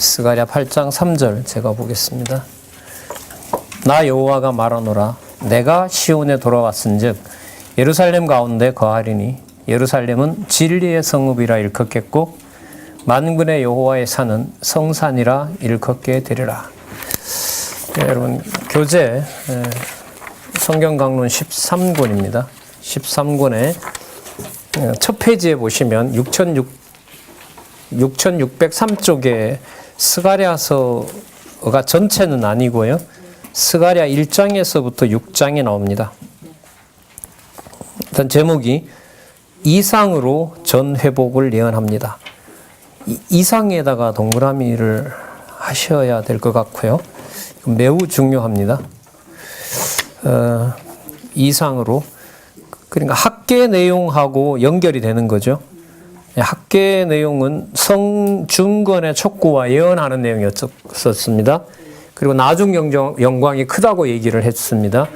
스가랴 8장 3절 제가 보겠습니다. 나 여호와가 말하노라. 내가 시온에 돌아왔은즉 예루살렘 가운데 거하리니 예루살렘은 진리의 성읍이라 일컫겠고 만군의 여호와의 산은 성산이라 일컫게 되리라. 네, 여러분 교재 성경 강론 13권입니다. 13권의 첫 페이지에 보시면 6603쪽에 스가랴서가 전체는 아니고요. 스가랴 1장에서부터 6장에 나옵니다. 일단 제목이 이상으로 전 회복을 예언합니다. 이상에다가 동그라미를 하셔야 될 것 같고요. 매우 중요합니다. 이상으로 그러니까 학계 내용하고 연결이 되는 거죠. 학계 내용은 성중건의 촉구와 예언하는 내용이었습니다. 그리고 나중 영광이 크다고 얘기를 했습니다.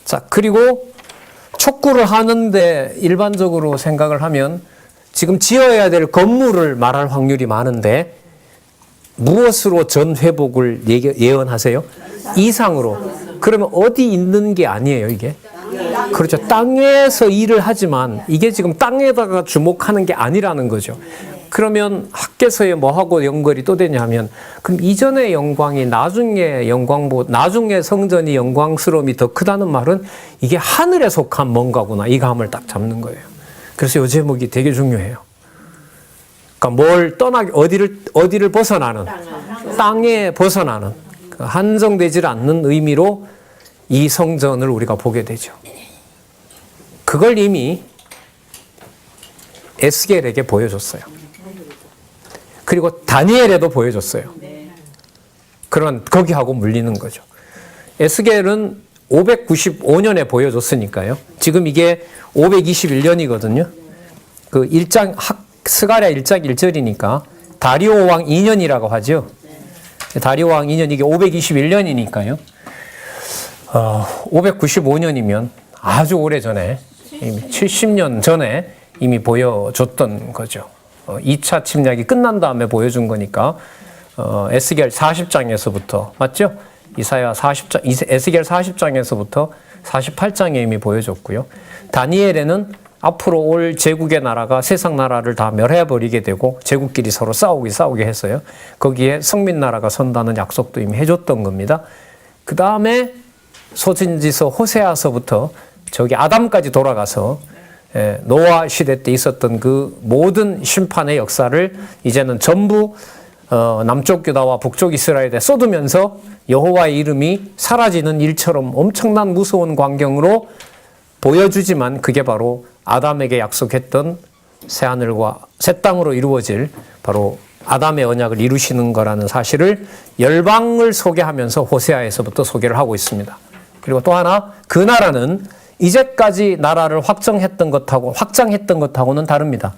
자, 그리고 촉구를 하는데 일반적으로 생각을 하면 지금 지어야 될 건물을 말할 확률이 많은데 무엇으로 전 회복을 예언하세요? 이상으로. 그러면 어디 있는 게 아니에요, 이게? 그렇죠. 땅에서 일을 하지만 이게 지금 땅에다가 주목하는 게 아니라는 거죠. 그러면 학계서에 뭐하고 연결이 또 되냐면 그럼 이전의 영광이 나중에 나중에 성전이 영광스러움이 더 크다는 말은 이게 하늘에 속한 뭔가구나. 이 감을 딱 잡는 거예요. 그래서 이 제목이 되게 중요해요. 그러니까 어디를 벗어나는 땅에 벗어나는 한정되지 않는 의미로 이 성전을 우리가 보게 되죠. 그걸 이미 에스겔에게 보여줬어요. 그리고 다니엘에도 보여줬어요. 그런 거기하고 물리는 거죠. 에스겔은 595년에 보여줬으니까요. 지금 이게 521년이거든요. 그 스가랴 1장 1절이니까 다리오 왕 2년이라고 하죠. 다리오 왕 2년 이게 521년이니까요. 595년이면 아주 오래전에 이미 70년 전에 이미 보여줬던 거죠. 2차 침략이 끝난 다음에 보여준 거니까 에스겔 40장에서부터 맞죠? 에스겔 40장에서부터 48장에 이미 보여줬고요. 다니엘에는 앞으로 올 제국의 나라가 세상 나라를 다 멸해버리게 되고 제국끼리 서로 싸우게 했어요. 거기에 성민 나라가 선다는 약속도 이미 해줬던 겁니다. 그 다음에 소신지서 호세아서부터 저기 아담까지 돌아가서 노아 시대 때 있었던 그 모든 심판의 역사를 이제는 전부 남쪽 유다와 북쪽 이스라엘에 쏟으면서 여호와의 이름이 사라지는 일처럼 엄청난 무서운 광경으로 보여주지만 그게 바로 아담에게 약속했던 새하늘과 새 땅으로 이루어질 바로 아담의 언약을 이루시는 거라는 사실을 열방을 소개하면서 호세아에서부터 소개를 하고 있습니다. 그리고 또 하나 그 나라는 이제까지 나라를 확장했던 것하고는 다릅니다.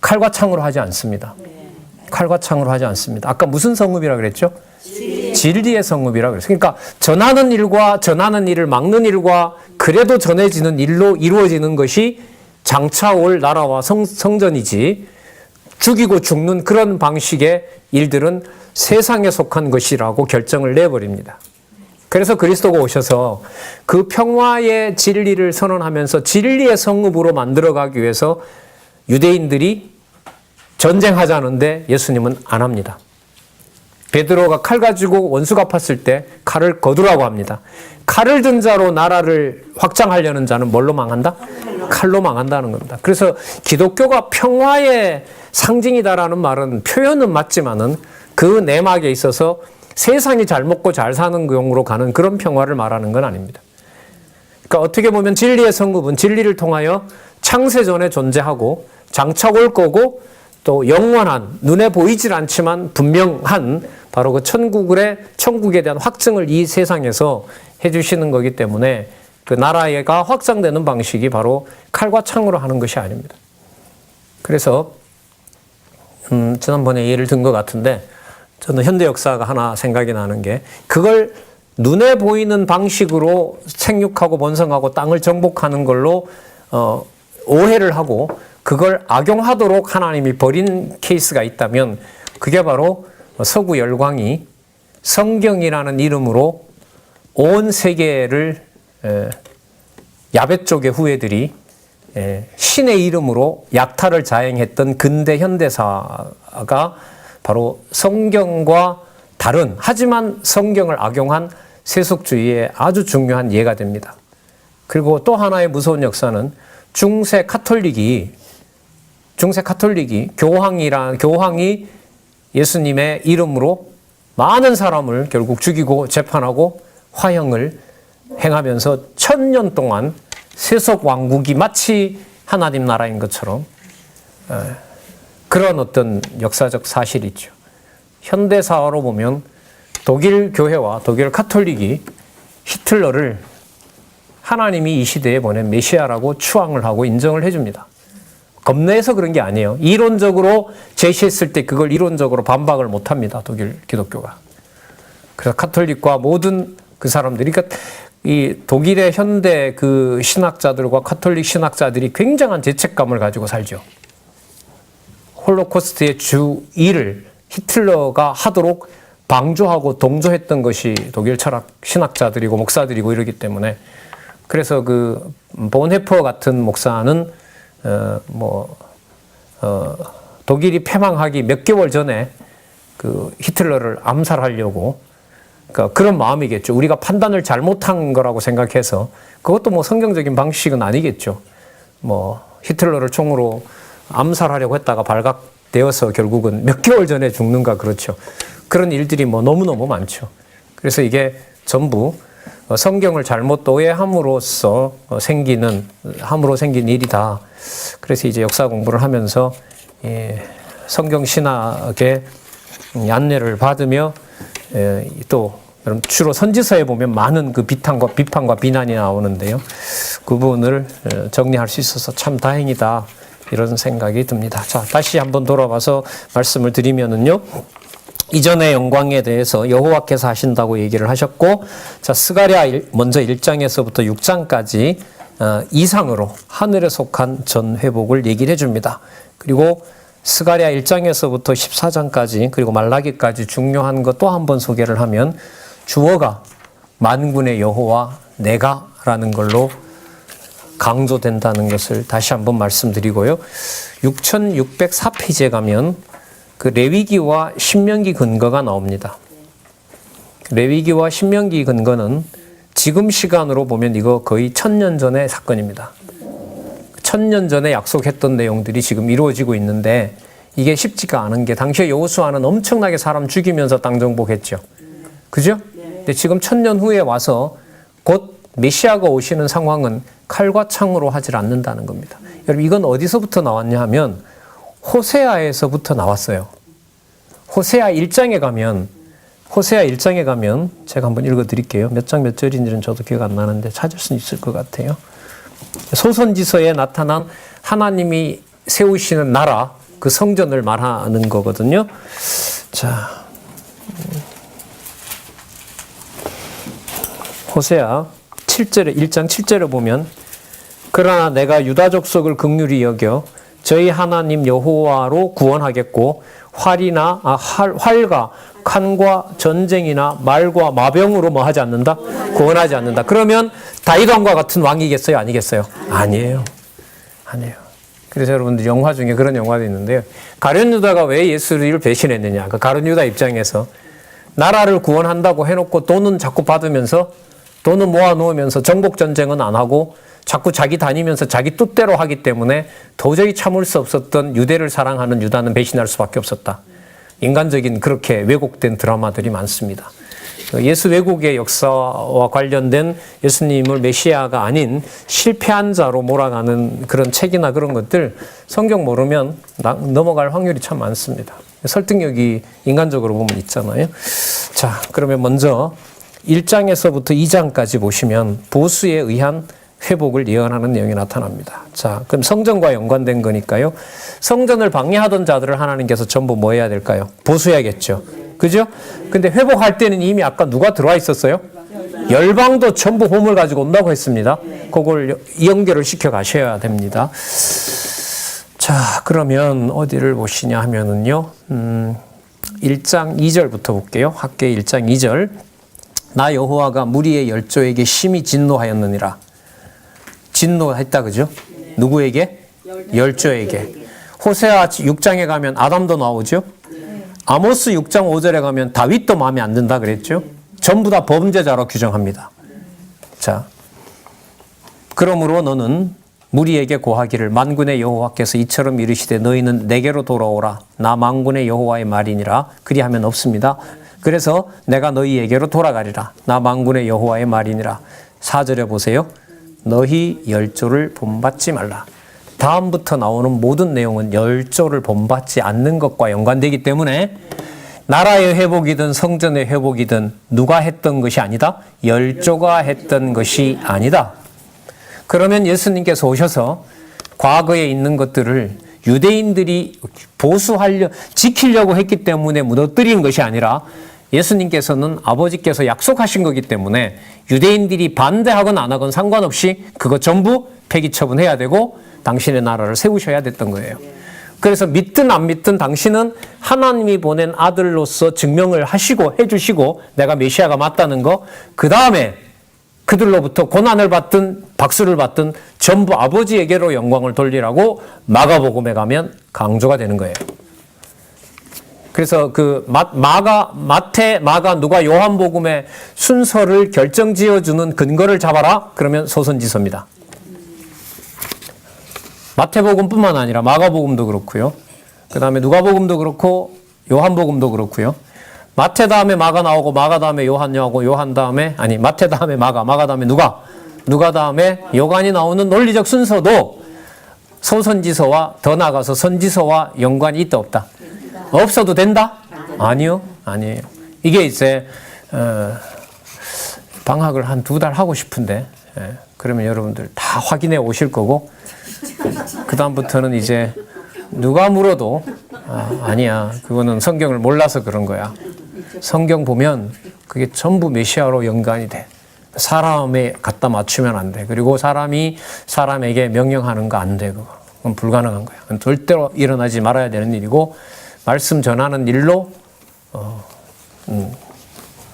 칼과 창으로 하지 않습니다. 칼과 창으로 하지 않습니다. 아까 무슨 성읍이라 그랬죠? 진리의 성읍이라 그랬어요. 그러니까 전하는 일을 막는 일과 그래도 전해지는 일로 이루어지는 것이 장차 올 나라와 성전이지 죽이고 죽는 그런 방식의 일들은 세상에 속한 것이라고 결정을 내버립니다. 그래서 그리스도가 오셔서 그 평화의 진리를 선언하면서 진리의 성읍으로 만들어가기 위해서 유대인들이 전쟁하자는데 예수님은 안 합니다. 베드로가 칼 가지고 원수 갚았을 때 칼을 거두라고 합니다. 칼을 든 자로 나라를 확장하려는 자는 뭘로 망한다? 칼로 망한다는 겁니다. 그래서 기독교가 평화의 상징이다라는 말은 표현은 맞지만은 그 내막에 있어서 세상이 잘 먹고 잘 사는 경우로 가는 그런 평화를 말하는 건 아닙니다. 그러니까 어떻게 보면 진리의 성읍은 진리를 통하여 창세전에 존재하고 장차 올 거고 또 영원한 눈에 보이질 않지만 분명한 바로 그 천국에 대한 확증을 이 세상에서 해주시는 거기 때문에 그 나라가 확장되는 방식이 바로 칼과 창으로 하는 것이 아닙니다. 그래서 지난번에 예를 든 것 같은데 저는 현대 역사가 하나 생각이 나는 게 그걸 눈에 보이는 방식으로 생육하고 번성하고 땅을 정복하는 걸로 오해를 하고 그걸 악용하도록 하나님이 버린 케이스가 있다면 그게 바로 서구 열광이 성경이라는 이름으로 온 세계를 야베 쪽의 후예들이 신의 이름으로 약탈을 자행했던 근대 현대사가 바로 성경과 다른, 하지만 성경을 악용한 세속주의의 아주 중요한 예가 됩니다. 그리고 또 하나의 무서운 역사는 중세 카톨릭이 교황이 예수님의 이름으로 많은 사람을 결국 죽이고 재판하고 화형을 행하면서 1000년 동안 세속 왕국이 마치 하나님 나라인 것처럼 그런 어떤 역사적 사실이 있죠. 현대사로 보면 독일 교회와 독일 카톨릭이 히틀러를 하나님이 이 시대에 보낸 메시아라고 추앙을 하고 인정을 해줍니다. 겁내서 그런 게 아니에요. 이론적으로 제시했을 때 그걸 이론적으로 반박을 못합니다. 독일 기독교가. 그래서 카톨릭과 모든 그 사람들이, 그러니까 이 독일의 현대 그 신학자들과 카톨릭 신학자들이 굉장한 죄책감을 가지고 살죠. 홀로코스트의 주 1을 히틀러가 하도록 방조하고 동조했던 것이 독일 철학 신학자들이고 목사들이고 이러기 때문에, 그래서 그 본헤퍼 같은 목사는 독일이 패망하기 몇 개월 전에 그 히틀러를 암살하려고, 그러니까 그런 마음이겠죠. 우리가 판단을 잘못한 거라고 생각해서, 그것도 뭐 성경적인 방식은 아니겠죠. 뭐 히틀러를 총으로 암살하려고 했다가 발각되어서 결국은 몇 개월 전에 죽는가, 그렇죠. 그런 일들이 뭐 너무너무 많죠. 그래서 이게 전부 성경을 잘못 오해함으로써 생긴 일이다. 그래서 이제 역사 공부를 하면서 성경 신학의 안내를 받으며 또 주로 선지서에 보면 많은 그 비판과 비난이 나오는데요. 그 부분을 정리할 수 있어서 참 다행이다, 이런 생각이 듭니다. 자, 다시 한번 돌아와서 말씀을 드리면은요. 이전의 영광에 대해서 여호와께서 하신다고 얘기를 하셨고, 자, 스가랴 먼저 1장에서부터 6장까지 이상으로 하늘에 속한 전 회복을 얘기를 해줍니다. 그리고 스가랴 1장에서부터 14장까지 그리고 말라기까지 중요한 것 또 한 번 소개를 하면 주어가 만군의 여호와 내가라는 걸로 강조된다는 것을 다시 한번 말씀드리고요. 6604페이지에 가면 그 레위기와 신명기 근거가 나옵니다. 레위기와 신명기 근거는 지금 시간으로 보면 이거 거의 1000년 전의 사건입니다. 1000년 전에 약속했던 내용들이 지금 이루어지고 있는데 이게 쉽지가 않은 게, 당시에 여호수아는 엄청나게 사람 죽이면서 땅 정복했죠. 그죠? 근데 지금 1000년 후에 와서 곧 메시아가 오시는 상황은 칼과 창으로 하질 않는다는 겁니다. 여러분, 이건 어디서부터 나왔냐 하면 호세아에서부터 나왔어요. 호세아 1장에 가면 제가 한번 읽어 드릴게요. 몇 장 몇 절인지는 저도 기억 안 나는데 찾을 수 있을 것 같아요. 소선지서에 나타난 하나님이 세우시는 나라, 그 성전을 말하는 거거든요. 자, 호세아 7절에 1장 7절에 보면, 그러나 내가 유다 족속을 긍휼히 여겨 저희 하나님 여호와로 구원하겠고 활과 칼과 전쟁이나 말과 마병으로 뭐 하지 않는다? 구원하지 않는다. 그러면 다윗 왕과 같은 왕이겠어요? 아니겠어요? 아니에요. 그래서 여러분들 영화 중에 그런 영화도 있는데요. 가룟 유다가 왜 예수를 배신했느냐? 그 가룟 유다 입장에서 나라를 구원한다고 해놓고 돈은 자꾸 받으면서, 돈은 모아놓으면서 정복 전쟁은 안 하고 자꾸 자기 다니면서 자기 뜻대로 하기 때문에 도저히 참을 수 없었던 유대를 사랑하는 유다는 배신할 수밖에 없었다. 인간적인 그렇게 왜곡된 드라마들이 많습니다. 예수 왜곡의 역사와 관련된 예수님을 메시아가 아닌 실패한 자로 몰아가는 그런 책이나 그런 것들 성경 모르면 넘어갈 확률이 참 많습니다. 설득력이 인간적으로 보면 있잖아요. 자, 그러면 먼저 1장에서부터 2장까지 보시면 보수에 의한 회복을 예언하는 내용이 나타납니다. 자, 그럼 성전과 연관된 거니까요. 성전을 방해하던 자들을 하나님께서 전부 뭐 해야 될까요? 보수해야겠죠. 그죠? 근데 회복할 때는 이미 아까 누가 들어와 있었어요? 열방도 전부 홈을 가지고 온다고 했습니다. 그걸 연결을 시켜 가셔야 됩니다. 자, 그러면 어디를 보시냐 하면은요. 1장 2절부터 볼게요. 학계 1장 2절. 나 여호와가 무리의 열조에게 심히 진노하였느니라. 진노했다, 그죠? 누구에게? 열조에게. 호세아 6장에 가면 아담도 나오죠? 아모스 6장 5절에 가면 다윗도 마음에 안 든다 그랬죠? 전부 다 범죄자로 규정합니다. 자, 그러므로 너는 무리에게 고하기를 만군의 여호와께서 이처럼 이르시되 너희는 내게로 돌아오라. 나 만군의 여호와의 말이니라. 그리하면 없습니다. 그래서 내가 너희에게로 돌아가리라. 나 만군의 여호와의 말이니라. 4절에 보세요. 너희 열조를 본받지 말라. 다음부터 나오는 모든 내용은 열조를 본받지 않는 것과 연관되기 때문에 나라의 회복이든 성전의 회복이든 누가 했던 것이 아니다. 열조가 했던 것이 아니다. 그러면 예수님께서 오셔서 과거에 있는 것들을 유대인들이 지키려고 했기 때문에 무너뜨린 것이 아니라 예수님께서는 아버지께서 약속하신 거기 때문에 유대인들이 반대하건 안 하건 상관없이 그거 전부 폐기 처분해야 되고 당신의 나라를 세우셔야 됐던 거예요. 그래서 믿든 안 믿든 당신은 하나님이 보낸 아들로서 증명을 하시고 해주시고 내가 메시아가 맞다는 거, 그 다음에 그들로부터 고난을 받든 박수를 받든 전부 아버지에게로 영광을 돌리라고 마가복음에 가면 강조가 되는 거예요. 그래서 그 마태, 마가, 누가, 요한복음의 순서를 결정지어주는 근거를 잡아라. 그러면 소선지서입니다. 마태복음뿐만 아니라 마가복음도 그렇고요. 그 다음에 누가복음도 그렇고 요한복음도 그렇고요. 마태 다음에 마가 나오고 마가 다음에 요한 나오고 요한 다음에 마태 다음에 마가 다음에 누가 다음에 요한이 나오는 논리적 순서도 소선지서와 더 나아가서 선지서와 연관이 있다 없다? 없어도 된다? 아니요. 이게 이제 방학을 한 2달 하고 싶은데 그러면 여러분들 다 확인해 오실 거고 그 다음부터는 이제 누가 물어도 아니야, 그거는 성경을 몰라서 그런 거야. 성경 보면 그게 전부 메시아로 연관이 돼. 사람에 갖다 맞추면 안 돼. 그리고 사람이 사람에게 명령하는 거 안 돼. 그건 불가능한 거야. 그건 절대로 일어나지 말아야 되는 일이고 말씀 전하는 일로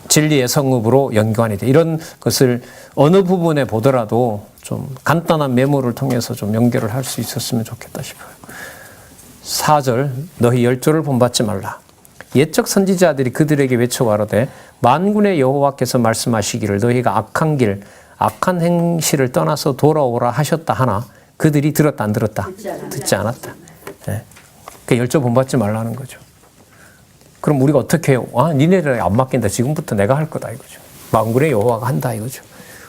진리의 성읍으로 연관이 돼. 이런 것을 어느 부분에 보더라도 좀 간단한 메모를 통해서 좀 연결을 할 수 있었으면 좋겠다 싶어요. 4절 너희 열조를 본받지 말라. 옛적 선지자들이 그들에게 외쳐 가로되 만군의 여호와께서 말씀하시기를 너희가 악한 길 악한 행실을 떠나서 돌아오라 하셨다 하나 그들이 들었다 안 들었다? 듣지 않았다. 네. 그 열조 본받지 말라는 거죠. 그럼 우리가 어떻게 해요? 니네들 안 맡긴다. 지금부터 내가 할 거다 이거죠. 만군의 여호와가 한다 이거죠.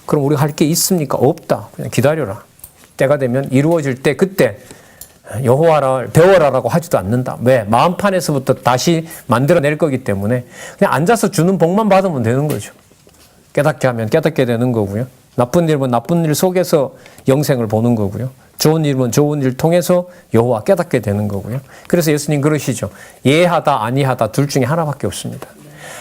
그럼 우리가 할 게 있습니까? 없다. 그냥 기다려라. 때가 되면 이루어질 때 그때 여호와를 배워라라고 하지도 않는다. 왜? 마음판에서부터 다시 만들어낼 거기 때문에 그냥 앉아서 주는 복만 받으면 되는 거죠. 깨닫게 하면 깨닫게 되는 거고요. 나쁜 일은 나쁜 일 속에서 영생을 보는 거고요. 좋은 일은 좋은 일 통해서 여호와 깨닫게 되는 거고요. 그래서 예수님 그러시죠. 예하다 아니하다 둘 중에 하나밖에 없습니다.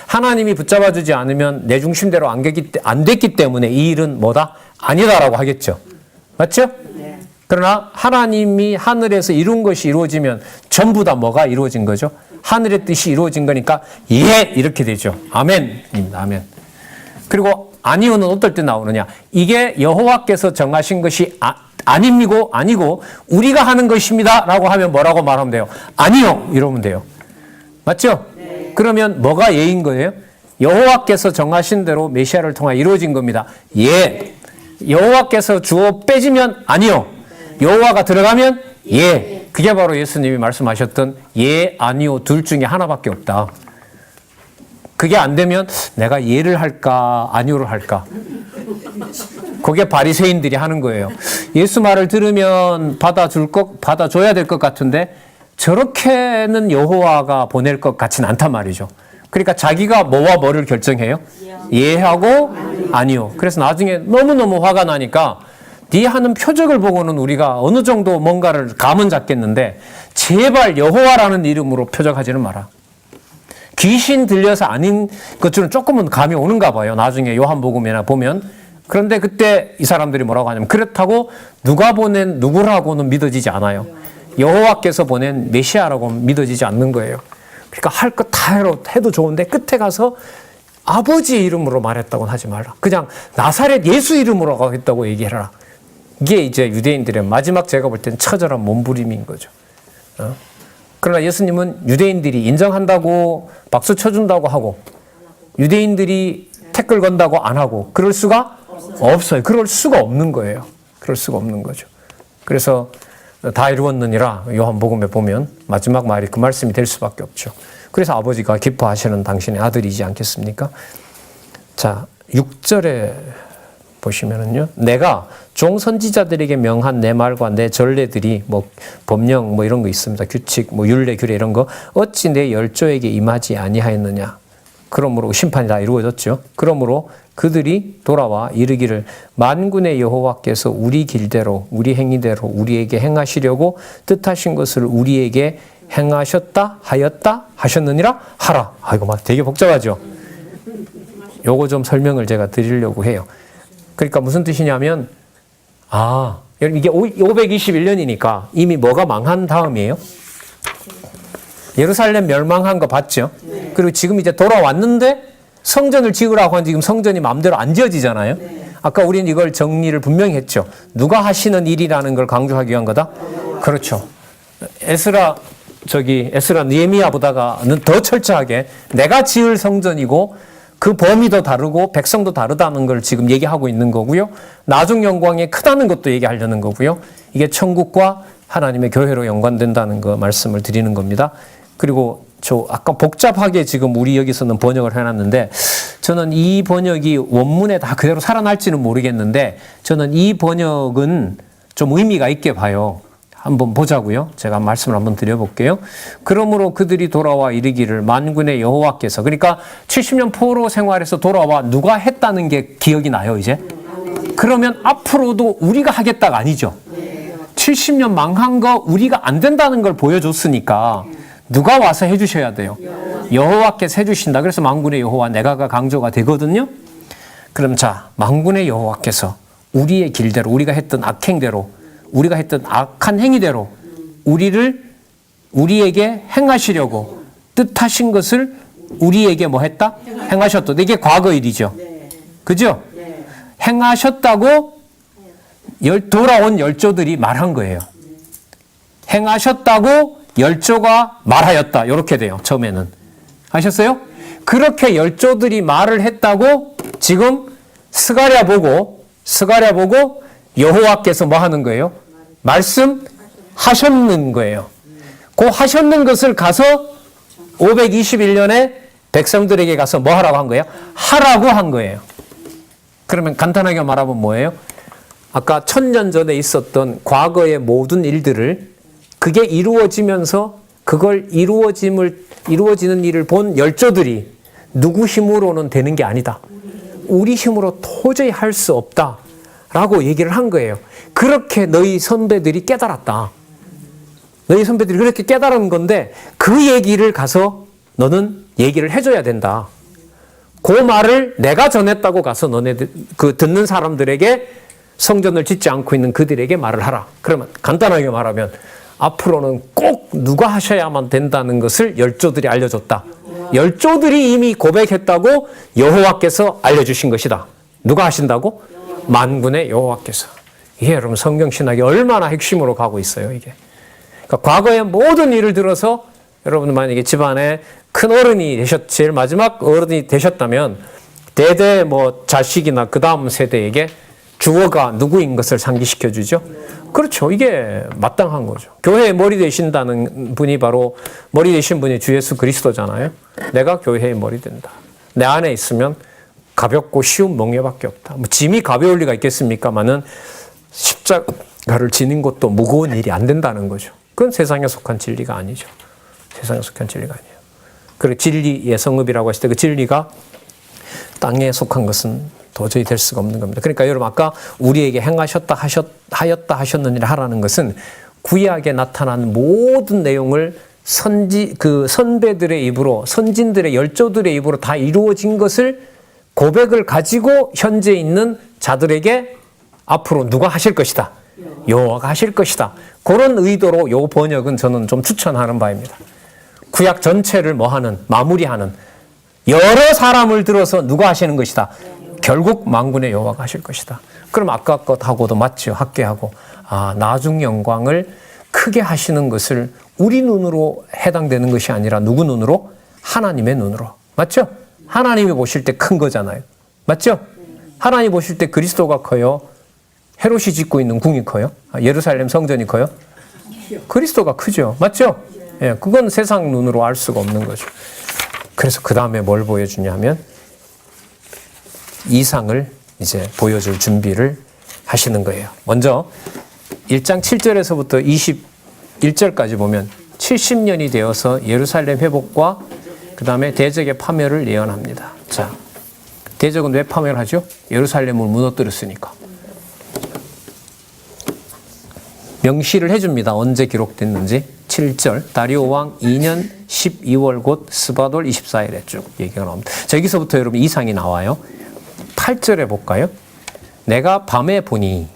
하나님이 붙잡아주지 않으면 내 중심대로 안 됐기 때문에 이 일은 뭐다? 아니다라고 하겠죠. 맞죠? 네. 그러나 하나님이 하늘에서 이룬 것이 이루어지면 전부 다 뭐가 이루어진 거죠? 하늘의 뜻이 이루어진 거니까 예! 이렇게 되죠. 아멘입니다. 아멘. 그리고 아니오는 어떨 때 나오느냐? 이게 여호와께서 정하신 것이 아니고 우리가 하는 것입니다 라고 하면 뭐라고 말하면 돼요? 아니요! 이러면 돼요. 맞죠? 네. 그러면 뭐가 예인 거예요? 여호와께서 정하신 대로 메시아를 통해 이루어진 겁니다. 예. 여호와께서 주어 빼지면 아니요. 여호와가 들어가면 예. 그게 바로 예수님이 말씀하셨던 예, 아니요 둘 중에 하나밖에 없다. 그게 안 되면 내가 예를 할까 아니요를 할까? 그게 바리새인들이 하는 거예요. 예수 말을 들으면 받아줘야 될 것 같은데 저렇게는 여호와가 보낼 것 같진 않단 말이죠. 그러니까 자기가 뭐와 뭐를 결정해요? 예하고 아니요. 그래서 나중에 너무너무 화가 나니까 네 하는 표적을 보고는 우리가 어느 정도 뭔가를 감은 잡겠는데 제발 여호와라는 이름으로 표적하지는 마라. 귀신 들려서 아닌 것들은 조금은 감이 오는가 봐요. 나중에 요한복음이나 보면. 그런데 그때 이 사람들이 뭐라고 하냐면 그렇다고 누가 보낸 누구라고는 믿어지지 않아요. 여호와께서 보낸 메시아라고 믿어지지 않는 거예요. 그러니까 할 것 다 해도 좋은데 끝에 가서 아버지 이름으로 말했다고는 하지 말라. 그냥 나사렛 예수 이름으로 하겠다고 얘기해라. 이게 이제 유대인들의 마지막 제가 볼 때는 처절한 몸부림인 거죠. 그러나 예수님은 유대인들이 인정한다고 박수 쳐준다고 하고 유대인들이 태클 건다고 안 하고 그럴 수가 없어요. 그럴 수가 없는 거예요. 그럴 수가 없는 거죠. 그래서 다 이루었느니라 요한복음에 보면 마지막 말이 그 말씀이 될 수밖에 없죠. 그래서 아버지가 기뻐하시는 당신의 아들이지 않겠습니까? 자, 6절에 보시면은요. 내가 종선지자들에게 명한 내 말과 내 전례들이 뭐 법령 뭐 이런 거 있습니다. 규칙, 뭐 율례, 규례 이런 거 어찌 내 열조에게 임하지 아니하였느냐. 그러므로 심판이 다 이루어졌죠. 그러므로 그들이 돌아와 이르기를 만군의 여호와께서 우리 길대로 우리 행위대로 우리에게 행하시려고 뜻하신 것을 우리에게 행하셨다 하였다 하셨느니라 하라. 이거 막 되게 복잡하죠. 요거 좀 설명을 제가 드리려고 해요. 그러니까 무슨 뜻이냐면 여러분 이게 521년이니까 이미 뭐가 망한 다음이에요? 예루살렘 멸망한 거 봤죠? 그리고 지금 이제 돌아왔는데 성전을 지으라고 하는 지금 성전이 마음대로 안 지어지잖아요. 아까 우리는 이걸 정리를 분명히 했죠. 누가 하시는 일이라는 걸 강조하기 위한 거다? 그렇죠. 에스라 느헤미야보다는 더 철저하게 내가 지을 성전이고 그 범위도 다르고 백성도 다르다는 걸 지금 얘기하고 있는 거고요. 나중 영광이 크다는 것도 얘기하려는 거고요. 이게 천국과 하나님의 교회로 연관된다는 거 말씀을 드리는 겁니다. 그리고 저 아까 복잡하게 지금 우리 여기서는 번역을 해놨는데 저는 이 번역이 원문에 다 그대로 살아날지는 모르겠는데 저는 이 번역은 좀 의미가 있게 봐요. 한번 보자고요. 제가 말씀을 한번 드려볼게요. 그러므로 그들이 돌아와 이르기를 만군의 여호와께서 그러니까 70년 포로 생활에서 돌아와 누가 했다는 게 기억이 나요 이제? 그러면 앞으로도 우리가 하겠다가 아니죠. 70년 망한 거 우리가 안 된다는 걸 보여줬으니까 누가 와서 해주셔야 돼요. 여호와께서 해주신다. 그래서 만군의 여호와 내가가 강조가 되거든요. 그럼 자 만군의 여호와께서 우리의 길대로 우리가 했던 악행대로 우리가 했던 악한 행위대로 우리에게 행하시려고 뜻하신 것을 우리에게 뭐 했다? 행하셨다. 이게 과거일이죠. 그죠? 행하셨다고 돌아온 열조들이 말한 거예요. 행하셨다고 열조가 말하였다. 이렇게 돼요. 처음에는. 아셨어요? 그렇게 열조들이 말을 했다고 지금 스가랴 보고 여호와께서 뭐 하는 거예요? 말씀하셨는 거예요. 그 하셨는 것을 가서 521년에 백성들에게 가서 뭐 하라고 한 거예요? 하라고 한 거예요. 그러면 간단하게 말하면 뭐예요? 아까 1000년 전에 있었던 과거의 모든 일들을 그게 이루어지면서 그걸 이루어지는 일을 본 열조들이 누구 힘으로는 되는 게 아니다. 우리 힘으로 도저히 할 수 없다. 라고 얘기를 한 거예요. 그렇게 너희 선배들이 깨달았다. 너희 선배들이 그렇게 깨달은 건데 그 얘기를 가서 너는 얘기를 해줘야 된다. 그 말을 내가 전했다고 가서 너네들 그 듣는 사람들에게 성전을 짓지 않고 있는 그들에게 말을 하라. 그러면 간단하게 말하면 앞으로는 꼭 누가 하셔야만 된다는 것을 열조들이 알려줬다. 열조들이 이미 고백했다고 여호와께서 알려주신 것이다. 누가 하신다고? 만군의 여호와께서. 이게 여러분 성경신학이 얼마나 핵심으로 가고 있어요. 이게. 그러니까 과거의 모든 일을 들어서 여러분 만약에 집안에 큰 어른이 제일 마지막 어른이 되셨다면 대대 뭐 자식이나 그 다음 세대에게 주어가 누구인 것을 상기시켜 주죠. 그렇죠. 이게 마땅한 거죠. 교회의 머리 되신다는 분이 바로 머리 되신 분이 주 예수 그리스도잖아요. 내가 교회의 머리 된다. 내 안에 있으면 가볍고 쉬운 멍에밖에 없다. 뭐 짐이 가벼울 리가 있겠습니까마는 십자가를 지는 것도 무거운 일이 안 된다는 거죠. 그건 세상에 속한 진리가 아니죠. 세상에 속한 진리가 아니에요. 그리고 진리의 성읍이라고 하실 때 그 진리가 땅에 속한 것은 도저히 될 수가 없는 겁니다. 그러니까 여러분 아까 우리에게 행하셨다 하였다 하셨느니라 하라는 것은 구약에 나타난 모든 내용을 선배들의 입으로 선진들의 열조들의 입으로 다 이루어진 것을 고백을 가지고 현재 있는 자들에게 앞으로 누가 하실 것이다. 여호와가 하실 것이다. 그런 의도로 요 번역은 저는 좀 추천하는 바입니다. 구약 전체를 뭐 하는, 마무리하는 여러 사람을 들어서 누가 하시는 것이다? 결국 만군의 여호와가 하실 것이다. 그럼 아까 것하고도 맞죠. 학계하고. 나중 영광을 크게 하시는 것을 우리 눈으로 해당되는 것이 아니라 누구 눈으로? 하나님의 눈으로. 맞죠? 하나님이 보실 때 큰 거잖아요. 맞죠? 하나님 보실 때 그리스도가 커요? 헤롯이 짓고 있는 궁이 커요? 예루살렘 성전이 커요? 그리스도가 크죠. 맞죠? 예, 그건 세상 눈으로 알 수가 없는 거죠. 그래서 그 다음에 뭘 보여주냐면 이상을 이제 보여줄 준비를 하시는 거예요. 먼저 1장 7절에서부터 21절까지 보면 70년이 되어서 예루살렘 회복과 그 다음에 대적의 파멸을 예언합니다. 자, 대적은 왜 파멸하죠? 예루살렘을 무너뜨렸으니까. 명시를 해줍니다. 언제 기록됐는지. 7절 다리오 왕 2년 12월 곧 스바돌 24일에 쭉 얘기가 나옵니다. 저기서부터 여러분 이상이 나와요. 8절에 볼까요? 내가 밤에 보니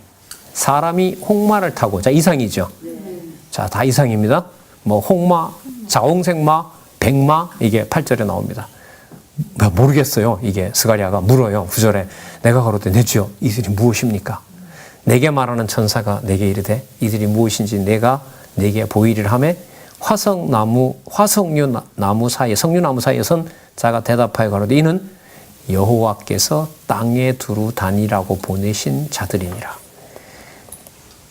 사람이 홍마를 타고, 자 이상이죠. 자, 다 이상입니다. 뭐 홍마, 자홍색마, 백마, 이게 8절에 나옵니다. 모르겠어요. 이게 스가랴가 물어요. 9절에 내가 가로되 내 주여 이들이 무엇입니까? 내게 말하는 천사가 내게 이르되 이들이 무엇인지 내가 내게 보이리라 하매 화석나무 사이에 석류나무 사이에 선 자가 대답하여 가로되 이는 여호와께서 땅에 두루 다니라고 보내신 자들이니라.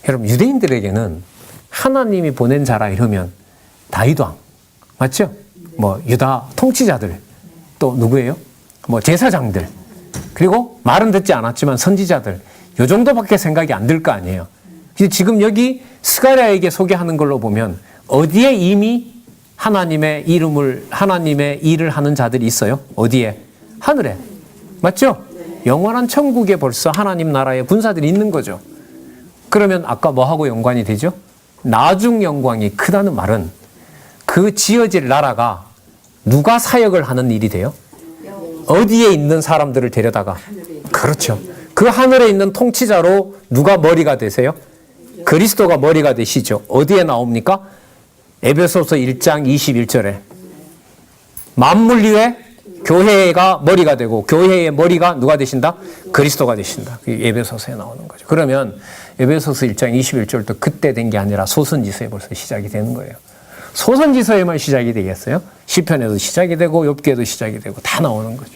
여러분 유대인들에게는 하나님이 보낸 자라 이러면 다윗 왕 맞죠? 뭐 유다 통치자들 또 누구예요? 뭐 제사장들 그리고 말은 듣지 않았지만 선지자들 요 정도밖에 생각이 안 들 거 아니에요. 지금 여기 스가랴에게 소개하는 걸로 보면 어디에 이미 하나님의 일을 하는 자들이 있어요? 어디에? 하늘에. 맞죠? 영원한 천국에 벌써 하나님 나라의 군사들이 있는 거죠. 그러면 아까 뭐하고 연관이 되죠? 나중 영광이 크다는 말은 그 지어질 나라가 누가 사역을 하는 일이 돼요? 어디에 있는 사람들을 데려다가. 그렇죠. 그 하늘에 있는 통치자로 누가 머리가 되세요? 그리스도가 머리가 되시죠. 어디에 나옵니까? 에베소서 1장 21절에 만물 위에 교회가 머리가 되고 교회의 머리가 누가 되신다? 그리스도가 되신다. 그게 에베소서에 나오는 거죠. 그러면 에베소서 1장 21절도 그때 된 게 아니라 소선지서에 벌써 시작이 되는 거예요. 소선지서에만 시작이 되겠어요? 시편에도 시작이 되고 욥기에도 시작이 되고 다 나오는 거죠.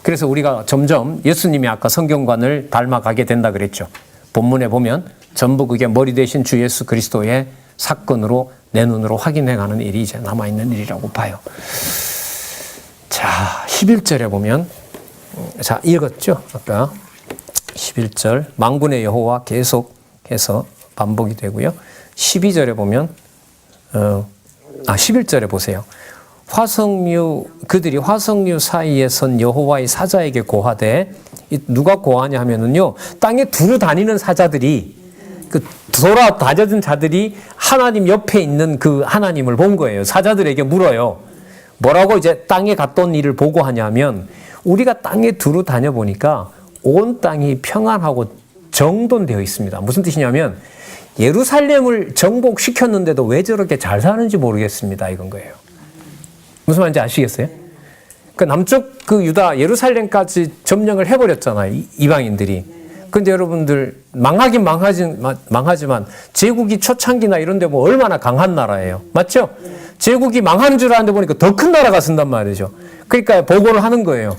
그래서 우리가 점점 예수님이 아까 성경관을 닮아가게 된다 그랬죠. 본문에 보면 전부 그게 머리 대신 주 예수 그리스도의 사건으로 내 눈으로 확인해가는 일이 이제 남아있는 일이라고 봐요. 자, 11절에 보면 자 읽었죠? 아까 11절 만군의 여호와 계속해서 반복이 되고요. 12절에 보면 11절에 보세요. 그들이 화석류 사이에 선 여호와의 사자에게 고하되 누가 고하냐 하면은요 땅에 두루 다니는 사자들이 그 돌아다녀든 자들이 하나님 옆에 있는 그 하나님을 본 거예요. 사자들에게 물어요. 뭐라고 이제 땅에 갔던 일을 보고하냐면 우리가 땅에 두루 다녀보니까 온 땅이 평안하고 정돈되어 있습니다. 무슨 뜻이냐면 예루살렘을 정복시켰는데도 왜 저렇게 잘 사는지 모르겠습니다. 이건 거예요. 무슨 말인지 아시겠어요? 그 남쪽 그 유다 예루살렘까지 점령을 해버렸잖아요. 이방인들이. 근데 여러분들 망하긴 망하지만 제국이 초창기나 이런 데 뭐 얼마나 강한 나라예요. 맞죠? 제국이 망한 줄 아는데 보니까 더 큰 나라가 쓴단 말이죠. 그러니까 보고를 하는 거예요.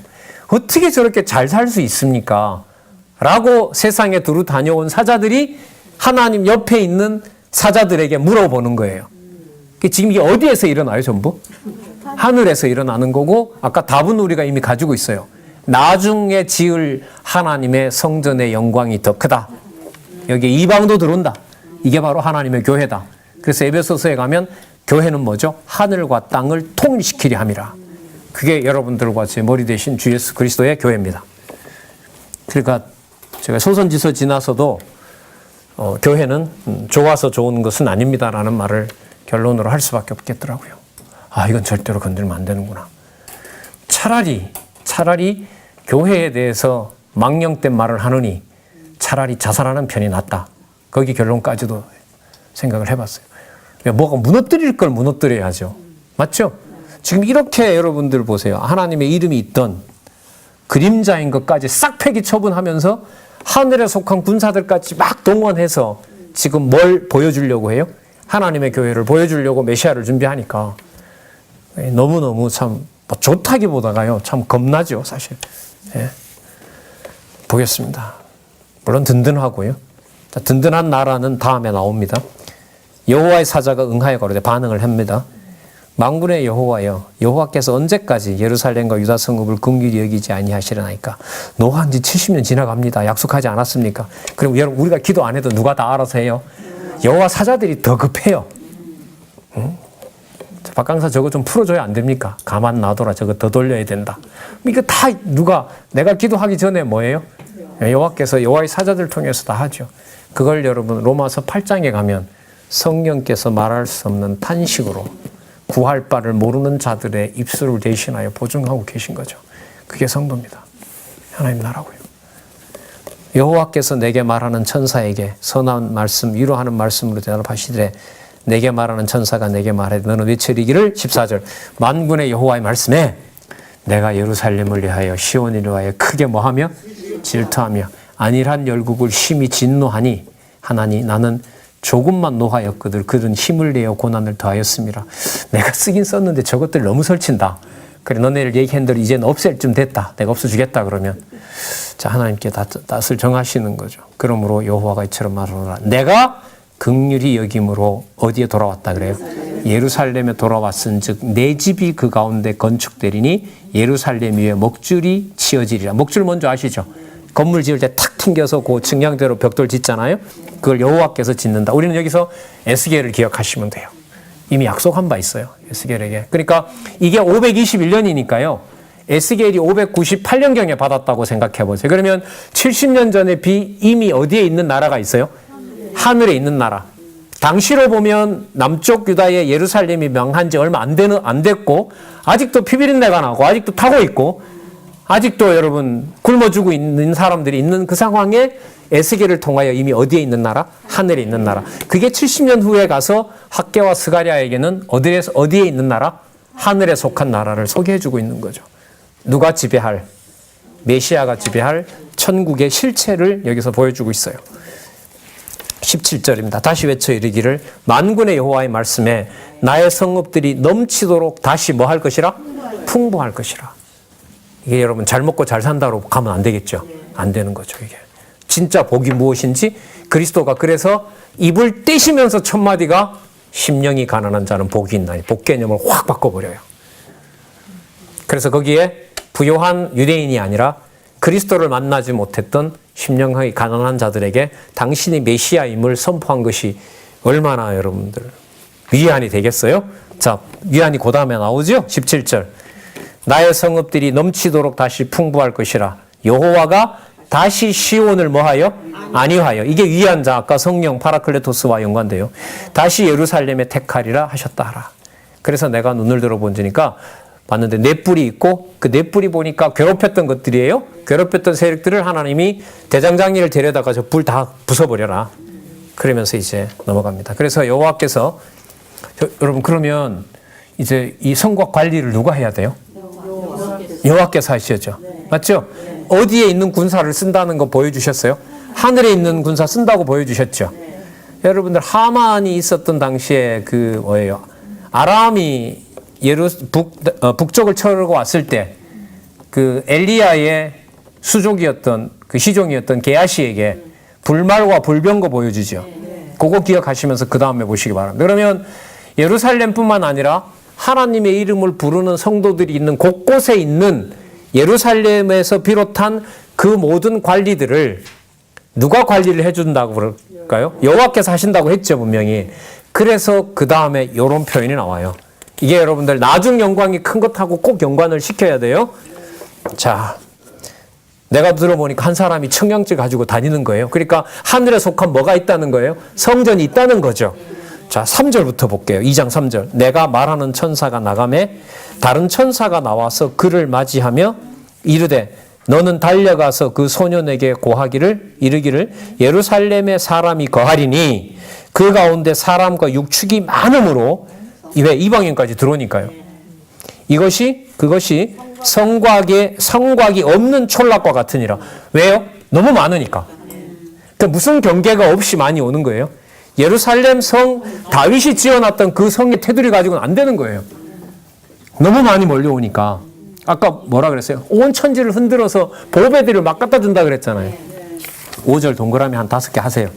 어떻게 저렇게 잘 살 수 있습니까? 라고 세상에 두루 다녀온 사자들이 하나님 옆에 있는 사자들에게 물어보는 거예요. 지금 이게 어디에서 일어나요, 전부? 하늘에서 일어나는 거고, 아까 답은 우리가 이미 가지고 있어요. 나중에 지을 하나님의 성전의 영광이 더 크다. 여기에 이방도 들어온다. 이게 바로 하나님의 교회다. 그래서 에베소서에 가면 교회는 뭐죠? 하늘과 땅을 통일시키려 함이라. 그게 여러분들과 제 머리 대신 주 예수 그리스도의 교회입니다. 그러니까 제가 소선지서 지나서도 교회는 좋아서 좋은 것은 아닙니다라는 말을 결론으로 할 수밖에 없겠더라고요. 이건 절대로 건들면 안 되는구나. 차라리 교회에 대해서 망령된 말을 하느니 차라리 자살하는 편이 낫다. 거기 결론까지도 생각을 해봤어요. 뭐가 무너뜨릴 걸 무너뜨려야죠. 맞죠? 지금 이렇게 여러분들 보세요. 하나님의 이름이 있던 그림자인 것까지 싹 폐기 처분하면서 하늘에 속한 군사들까지 막 동원해서 지금 뭘 보여주려고 해요? 하나님의 교회를 보여주려고 메시아를 준비하니까 너무너무 참 좋다기보다가요 참 겁나죠 사실. 예. 보겠습니다. 물론 든든하고요. 든든한 나라는 다음에 나옵니다. 여호와의 사자가 응하여 가로되 반응을 합니다. 만군의 여호와여, 여호와께서 언제까지 예루살렘과 유다 성읍을 긍휼히 여기지 아니하시려나이까? 노한 지 70년 지나갑니다. 약속하지 않았습니까? 그럼 여러분 우리가 기도 안 해도 누가 다 알아서 해요? 여호와 사자들이 더 급해요. 응? 박 강사 저거 좀 풀어줘야 안 됩니까? 가만 놔둬라. 저거 더 돌려야 된다. 이거 다 누가 내가 기도하기 전에 뭐예요? 여호와께서 여호와의 사자들 통해서 다 하죠. 그걸 여러분 로마서 8장에 가면 성령께서 말할 수 없는 탄식으로 구할 바를 모르는 자들의 입술을 대신하여 보증하고 계신 거죠. 그게 성도입니다. 하나님 나라고요. 여호와께서 내게 말하는 천사에게 선한 말씀, 위로하는 말씀으로 대답하시되 내게 말하는 천사가 내게 말해 너는 외치리기를 14절 만군의 여호와의 말씀에 내가 예루살렘을 위하여 시온을 위하여 크게 뭐하며 질투하며 안일한 열국을 심히 진노하니 하나니 나는 조금만 노하였거든 그들은 힘을 내어 고난을 더하였습니다. 내가 쓰긴 썼는데 저것들 너무 설친다. 그래 너네를 얘기한 대로 이제는 없앨 쯤 됐다. 내가 없애주겠다 그러면 자 하나님께 낯을 정하시는 거죠. 그러므로 여호와가 이처럼 말하노라. 내가 긍휼히 여김으로 어디에 돌아왔다 그래요? 예루살렘에 돌아왔은즉 내 집이 그 가운데 건축되리니 예루살렘 위에 먹줄이 치어지리라. 먹줄 먼저 아시죠? 건물 지을 때 탁 튕겨서 그 측량대로 벽돌 짓잖아요. 그걸 여호와께서 짓는다. 우리는 여기서 에스겔을 기억하시면 돼요. 이미 약속한 바 있어요. 에스겔에게. 그러니까 이게 521년이니까요. 에스겔이 598년경에 받았다고 생각해 보세요. 그러면 70년 전에 이미 어디에 있는 나라가 있어요? 하늘에 있는 나라. 당시로 보면 남쪽 유다의 예루살렘이 명한 지 얼마 안 됐고 아직도 피비린내가 나고 아직도 타고 있고 아직도 여러분 굶어 죽고 있는 사람들이 있는 그 상황에 에스겔을 통하여 이미 어디에 있는 나라? 하늘에 있는 나라. 그게 70년 후에 가서 학개와 스가랴에게는 어디에 있는 나라? 하늘에 속한 나라를 소개해 주고 있는 거죠. 누가 지배할? 메시아가 지배할 천국의 실체를 여기서 보여주고 있어요. 17절입니다. 다시 외쳐 이르기를 만군의 여호와의 말씀에 나의 성읍들이 넘치도록 다시 뭐 할 것이라? 풍부할 것이라. 이게 여러분 잘 먹고 잘 산다로 가면 안 되겠죠. 안 되는 거죠. 이게 진짜 복이 무엇인지 그리스도가 그래서 입을 떼시면서 첫 마디가 심령이 가난한 자는 복이 있나니 복 개념을 확 바꿔버려요. 그래서 거기에 부요한 유대인이 아니라 그리스도를 만나지 못했던 심령이 가난한 자들에게 당신이 메시아임을 선포한 것이 얼마나 여러분들 위안이 되겠어요? 자, 위안이 그 다음에 나오죠? 17절. 나의 성읍들이 넘치도록 다시 풍부할 것이라. 여호와가 다시 시온을 뭐하여? 안위하여. 이게 위안자 아까 성령 파라클레토스와 연관돼요. 다시 예루살렘에 택하리라 하셨다 하라. 그래서 내가 눈을 들어본지니까 봤는데 넷불이 있고 그 넷불이 보니까 괴롭혔던 것들이에요. 괴롭혔던 세력들을 하나님이 대장장이를 데려다가 저 불 다 부숴버려라. 그러면서 이제 넘어갑니다. 그래서 여호와께서 여러분 그러면 이제 이 성곽 관리를 누가 해야 돼요? 여호와께서 하시죠. 맞죠? 어디에 있는 군사를 쓴다는 거 보여주셨어요? 하늘에 있는 군사 쓴다고 보여주셨죠. 여러분들 하만이 있었던 당시에 그 뭐예요? 아람이 북쪽을 쳐르고 왔을 때 그 엘리야의 수족이었던 그 시종이었던 게하시에게 불말과 불병거 보여주죠. 그거 기억하시면서 그 다음에 보시기 바랍니다. 그러면 예루살렘뿐만 아니라 하나님의 이름을 부르는 성도들이 있는 곳곳에 있는 예루살렘에서 비롯한 그 모든 관리들을 누가 관리를 해준다고 그럴까요? 여호와께서 하신다고 했죠, 분명히. 그래서 그 다음에 이런 표현이 나와요. 이게 여러분들 나중 영광이 큰 것하고 꼭 연관을 시켜야 돼요. 자, 내가 들어보니까 한 사람이 청량지 가지고 다니는 거예요. 그러니까 하늘에 속한 뭐가 있다는 거예요? 성전이 있다는 거죠. 자, 3절부터 볼게요. 2장 3절. 내가 말하는 천사가 나가매 다른 천사가 나와서 그를 맞이하며 이르되 너는 달려가서 그 소년에게 고하기를 이르기를 예루살렘에 사람이 거하리니 그 가운데 사람과 육축이 많으므로 왜? 이방인까지 들어오니까요. 그것이 성곽이 없는 촌락과 같으니라. 왜요? 너무 많으니까. 그러니까 무슨 경계가 없이 많이 오는 거예요. 예루살렘 성, 다윗이 지어놨던 그 성의 테두리 가지고는 안 되는 거예요. 너무 많이 몰려오니까. 아까 뭐라 그랬어요? 온 천지를 흔들어서 보배들을 막 갖다 준다 그랬잖아요. 5절 동그라미 한 5개 하세요.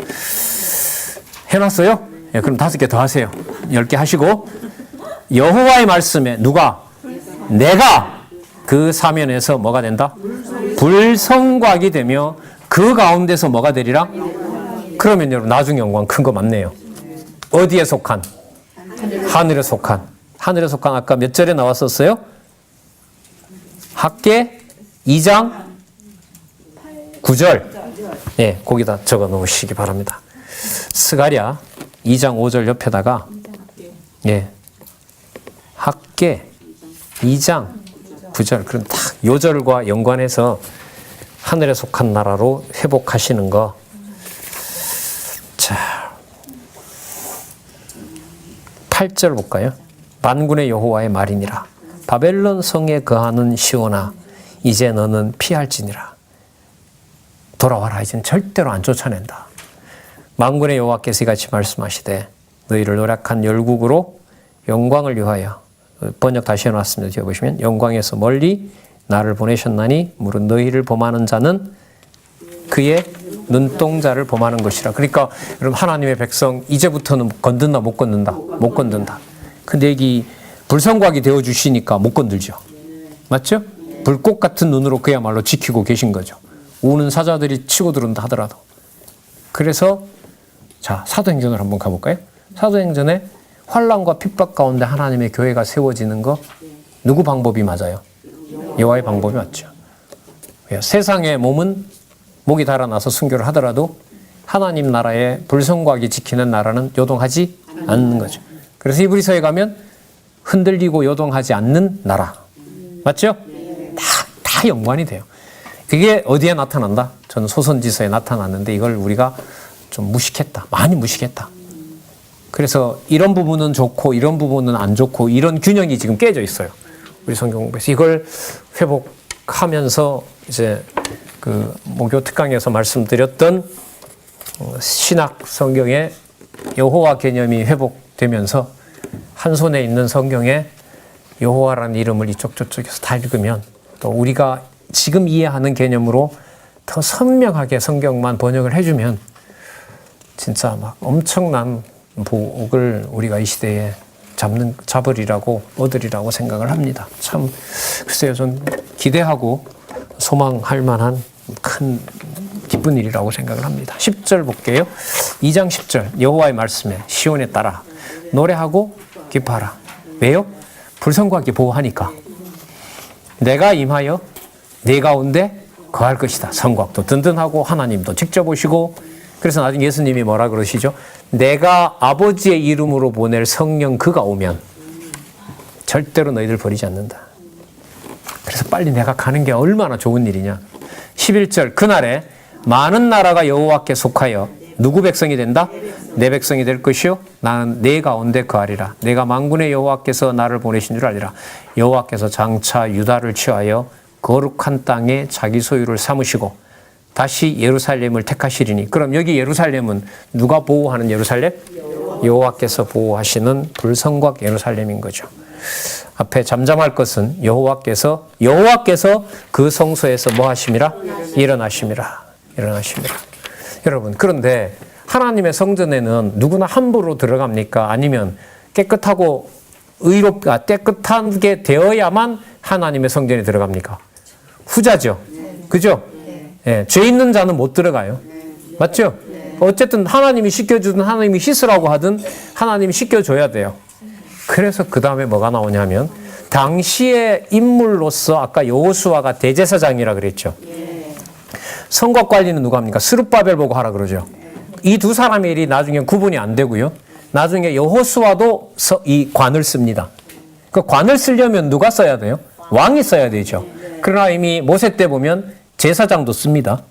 해놨어요? 예, 그럼 5개 더 하세요. 10개 하시고, 여호와의 말씀에 내가 그 사면에서 뭐가 된다? 불성곽이 되며 그 가운데서 뭐가 되리라? 그러면 여러분 나중 영광 큰 거 맞네요. 어디에 속한? 하늘에 속한. 하늘에 속한 아까 몇 절에 나왔었어요? 학개 2장 9절. 예, 거기다 적어 놓으시기 바랍니다. 스가랴 2장 5절 옆에다가 예, 학개 2장 9절. 그럼 딱 요 절과 연관해서 하늘에 속한 나라로 회복하시는 거. 자, 8절 볼까요? 만군의 여호와의 말이니라. 바벨론 성에 거하는 시온아, 이제 너는 피할지니라. 돌아와라. 이젠 절대로 안 쫓아낸다. 만군의 여호와께서 이같이 말씀하시되 너희를 노력한 열국으로 영광을 위하여, 번역 다시 해놨습니다. 뒤에 보시면 영광에서 멀리 나를 보내셨나니 무릇 너희를 범하는 자는 그의 눈동자를 범하는 것이라. 그러니까 여러분 하나님의 백성 이제부터는 건든다 못 건든다? 못 건든다. 근데 여기 불성곽이 되어주시니까 못 건들죠. 맞죠? 불꽃 같은 눈으로 그야말로 지키고 계신 거죠. 우는 사자들이 치고 들어온다 하더라도. 그래서 자, 사도행전으로 한번 가볼까요? 사도행전에 환난과 핍박 가운데 하나님의 교회가 세워지는 거 누구 방법이 맞아요? 여호와의 방법이 맞죠. 세상의 몸은 목이 달아나서 순교를 하더라도 하나님 나라의 불성곽이 지키는 나라는 요동하지 않는 거죠. 그래서 히브리서에 가면 흔들리고 요동하지 않는 나라. 맞죠? 다 연관이 돼요. 그게 어디에 나타난다? 저는 소선지서에 나타났는데 이걸 우리가 좀 무식했다. 많이 무식했다. 그래서 이런 부분은 좋고 이런 부분은 안 좋고 이런 균형이 지금 깨져 있어요. 우리 성경 공부에서 이걸 회복하면서 이제 그 목요 특강에서 말씀드렸던 신약 성경의 여호와 개념이 회복되면서 한 손에 있는 성경에 여호와라는 이름을 이쪽 저쪽에서 다 읽으면 또 우리가 지금 이해하는 개념으로 더 선명하게 성경만 번역을 해주면 진짜 막 엄청난 복을 우리가 이 시대에 얻으리라고 생각을 합니다. 참 글쎄요, 전 기대하고 소망할 만한 큰 기쁜 일이라고 생각을 합니다. 10절 볼게요. 2장 10절 여호와의 말씀에 시온에 따라 노래하고 기뻐하라. 왜요? 불성곽이 보호하니까. 내가 임하여 네 가운데 거할 것이다. 성곽도 든든하고 하나님도 직접 오시고. 그래서 나중에 예수님이 뭐라 그러시죠? 내가 아버지의 이름으로 보낼 성령 그가 오면 절대로 너희들 버리지 않는다. 그래서 빨리 내가 가는 게 얼마나 좋은 일이냐. 11절 그날에 많은 나라가 여호와께 속하여 누구 백성이 된다? 내 백성이 될 것이요 나는 네 가운데 거하리라. 내가 만군의 여호와께서 나를 보내신 줄 알리라. 여호와께서 장차 유다를 취하여 거룩한 땅에 자기 소유를 삼으시고 다시 예루살렘을 택하시리니. 그럼 여기 예루살렘은 누가 보호하는 예루살렘? 여호와께서 보호하시는 불성곽 예루살렘인 거죠. 앞에 잠잠할 것은 여호와께서 그 성소에서 뭐 하심이라? 일어나심이라. 여러분, 그런데 하나님의 성전에는 누구나 함부로 들어갑니까? 아니면 깨끗하고 깨끗하게 되어야만 하나님의 성전에 들어갑니까? 후자죠. 그죠? 예, 죄 있는 자는 못 들어가요. 맞죠? 어쨌든 하나님이 씻겨주든 하나님이 씻으라고 하든 하나님이 씻겨줘야 돼요. 그래서 그 다음에 뭐가 나오냐면 당시의 인물로서 아까 여호수아가 대제사장이라 그랬죠. 성곽 관리는 누가 합니까? 스룹바벨 보고 하라 그러죠. 이 두 사람의 일이 나중에 구분이 안 되고요. 나중에 여호수아도 이 관을 씁니다. 그 관을 쓰려면 누가 써야 돼요? 왕이 써야 되죠. 그러나 이미 모세 때 보면 제사장도 씁니다.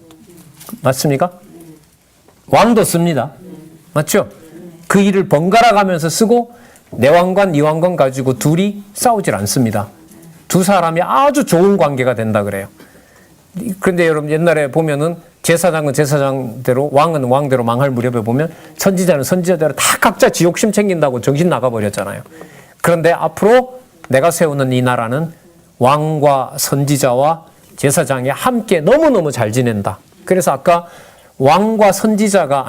맞습니까? 왕도 씁니다. 맞죠? 그 일을 번갈아 가면서 쓰고 내 왕관, 네 왕관 가지고 둘이 싸우질 않습니다. 두 사람이 아주 좋은 관계가 된다 그래요. 그런데 여러분 옛날에 보면은 제사장은 제사장대로 왕은 왕대로 망할 무렵에 보면 선지자는 선지자대로 다 각자 지 욕심 챙긴다고 정신 나가버렸잖아요. 그런데 앞으로 내가 세우는 이 나라는 왕과 선지자와 제사장이 함께 너무너무 잘 지낸다. 그래서 아까 왕과 선지자가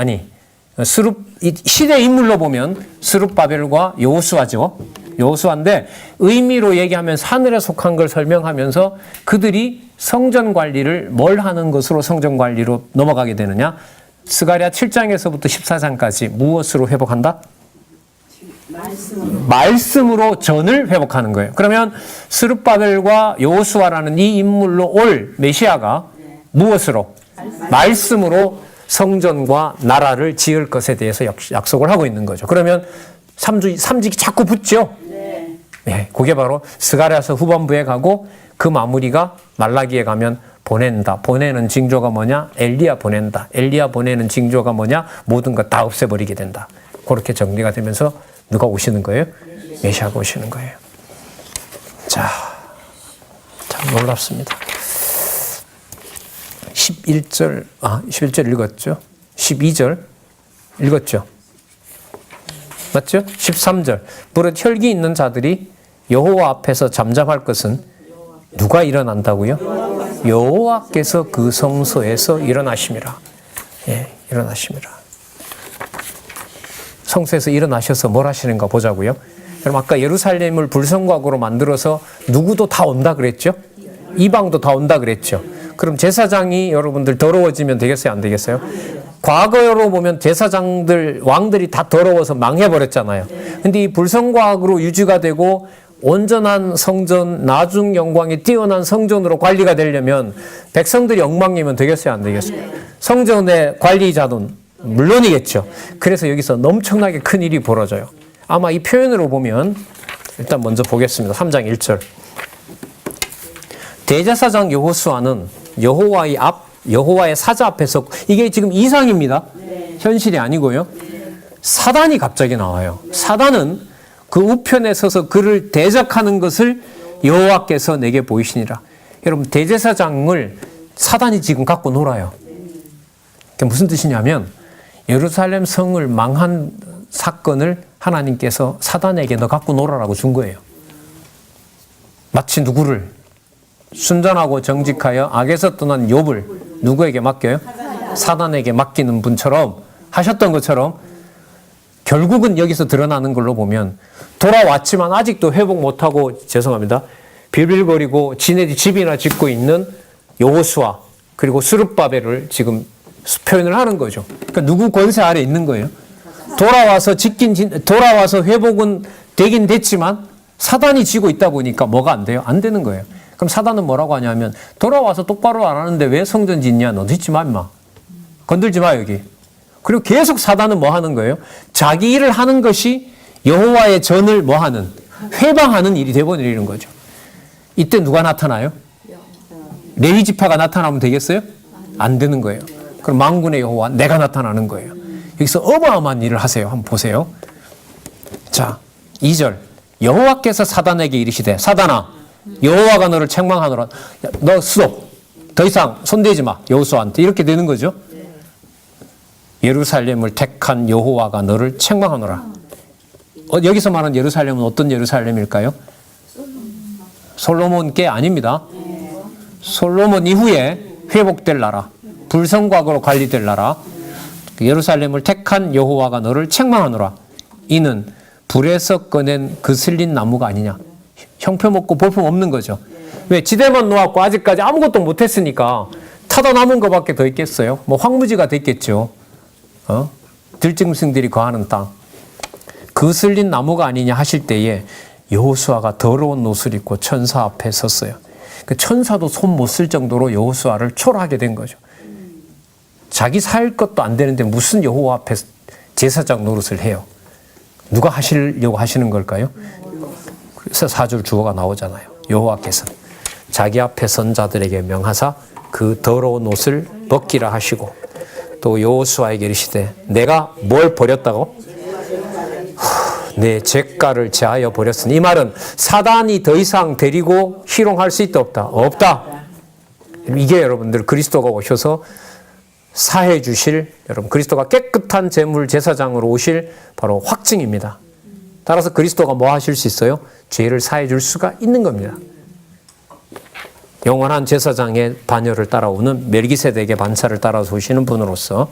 시대 인물로 보면 스룹바벨과 여호수아죠. 여호수아인데 의미로 얘기하면 하늘에 속한 걸 설명하면서 그들이 성전 관리를 뭘 하는 것으로 성전 관리로 넘어가게 되느냐? 스가랴 7장에서부터 14장까지 무엇으로 회복한다? 말씀으로 전을 회복하는 거예요. 그러면 스룹바벨과 여호수아라는 이 인물로 올 메시아가 무엇으로? 말씀으로 성전과 나라를 지을 것에 대해서 약속을 하고 있는 거죠. 그러면 삼직이 자꾸 붙죠? 네, 그게 바로 스가랴서 후반부에 가고 그 마무리가 말라기에 가면 보낸다. 보내는 징조가 뭐냐? 엘리야 보낸다. 엘리야 보내는 징조가 뭐냐? 모든 것 다 없애버리게 된다. 그렇게 정리가 되면서 누가 오시는 거예요? 메시아가 오시는 거예요. 자, 참 놀랍습니다. 11절 읽었죠? 12절 읽었죠? 맞죠? 13절. 무릇 혈기 있는 자들이 여호와 앞에서 잠잠할 것은 누가 일어난다고요? 여호와께서 그 성소에서 일어나심이라. 예, 일어나심이라. 성소에서 일어나셔서 뭘 하시는가 보자고요. 그럼 아까 예루살렘을 불성곽으로 만들어서 누구도 다 온다 그랬죠? 이방도 다 온다 그랬죠? 그럼 제사장이 여러분들 더러워지면 되겠어요? 안 되겠어요? 과거로 보면 제사장들, 왕들이 다 더러워서 망해버렸잖아요. 근데 이 불성곽으로 유지가 되고 온전한 성전, 나중 영광이 뛰어난 성전으로 관리가 되려면 백성들이 엉망이면 되겠어요? 안 되겠어요? 성전의 관리자는 물론이겠죠. 그래서 여기서 엄청나게 큰 일이 벌어져요. 아마 이 표현으로 보면 일단 먼저 보겠습니다. 3장 1절. 대제사장 여호수아는 여호와의 사자 앞에서, 이게 지금 이상입니다. 현실이 아니고요. 사단이 갑자기 나와요. 사단은 그 우편에 서서 그를 대적하는 것을 여호와께서 내게 보이시니라. 여러분, 대제사장을 사단이 지금 갖고 놀아요. 그게 무슨 뜻이냐면 예루살렘 성을 망한 사건을 하나님께서 사단에게 너 갖고 놀아라고 준 거예요. 마치 누구를? 순전하고 정직하여 악에서 떠난 욥을 누구에게 맡겨요? 사단에게 맡기는 분처럼 하셨던 것처럼 결국은 여기서 드러나는 걸로 보면 돌아왔지만 아직도 회복 못하고, 죄송합니다, 빌빌거리고 지네들이 집이나 짓고 있는 여호수아 그리고 스룹바벨을 지금 표현을 하는 거죠. 그러니까 누구 권세 아래 있는 거예요. 돌아와서 회복은 되긴 됐지만 사단이 지고 있다 보니까 뭐가 안 돼요? 안 되는 거예요. 그럼 사단은 뭐라고 하냐면 돌아와서 똑바로 안 하는데 왜 성전 짓냐? 너 짓지 마 임마. 건들지 마 여기. 그리고 계속 사단은 뭐 하는 거예요? 자기 일을 하는 것이 여호와의 전을 뭐 하는? 회방하는 일이 되어버리는 거죠. 이때 누가 나타나요? 레위 지파가 나타나면 되겠어요? 안 되는 거예요. 그럼 만군의 여호와 내가 나타나는 거예요. 여기서 어마어마한 일을 하세요. 한번 보세요. 자, 2절. 여호와께서 사단에게 이르시되 사단아 여호와가 너를 책망하노라. 너 스톱. 더 이상 손대지 마. 여호수아한테. 이렇게 되는 거죠. 예루살렘을 택한 여호와가 너를 책망하노라. 여기서 말하는 예루살렘은 어떤 예루살렘일까요? 솔로몬 께 아닙니다. 솔로몬 이후에 회복될 나라, 불성곽으로 관리될 나라, 예루살렘을 택한 여호와가 너를 책망하노라. 이는 불에서 꺼낸 그슬린 나무가 아니냐. 형편 없고 볼품 없는 거죠. 왜? 지대만 놓았고 아직까지 아무것도 못했으니까 타다 남은 것밖에 더 있겠어요? 뭐 황무지가 됐겠죠. 들짐승들이 거하는 땅. 그슬린 나무가 아니냐 하실 때에 여호수아가 더러운 옷을 입고 천사 앞에 섰어요. 그 천사도 손 못 쓸 정도로 여호수아를 초라하게 된 거죠. 자기 살 것도 안 되는데 무슨 여호와 앞에 제사장 노릇을 해요. 누가 하시려고 하시는 걸까요? 그래서 4절 주어가 나오잖아요. 여호와께서 자기 앞에 선 자들에게 명하사 그 더러운 옷을 벗기라 하시고 또 여호수아에게 이르시되 내가 뭘 버렸다고? 내 죄가를 제하여 버렸으니, 이 말은 사단이 더 이상 데리고 희롱할 수 있다 없다? 없다. 이게 여러분들 그리스도가 오셔서 사해 주실, 여러분 그리스도가 깨끗한 제물 제사장으로 오실 바로 확증입니다. 따라서 그리스도가 뭐 하실 수 있어요? 죄를 사해 줄 수가 있는 겁니다. 영원한 제사장의 반열을 따라오는 멜기세덱의 반차를 따라서 오시는 분으로서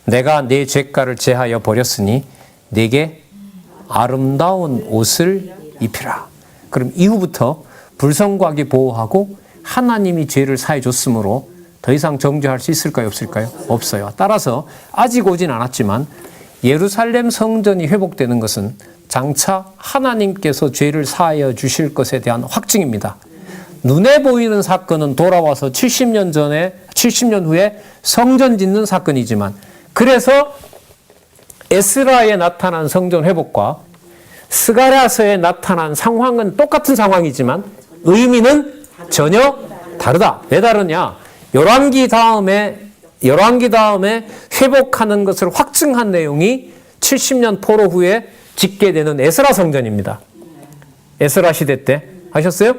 내가 내 죄가를 제하여 버렸으니 내게 아름다운 옷을 입히라. 그럼 이후부터 불성곽이 보호하고 하나님이 죄를 사해 줬으므로 더 이상 정죄할 수 있을까요? 없을까요? 없어요. 따라서 아직 오진 않았지만 예루살렘 성전이 회복되는 것은 장차 하나님께서 죄를 사하여 주실 것에 대한 확증입니다. 눈에 보이는 사건은 돌아와서 70년 후에 성전 짓는 사건이지만, 그래서 에스라에 나타난 성전 회복과 스가랴서에 나타난 상황은 똑같은 상황이지만 의미는 전혀 다르다. 왜 다르냐? 열왕기 다음에 회복하는 것을 확증한 내용이 70년 포로 후에 짓게 되는 에스라 성전입니다. 에스라 시대 때 하셨어요?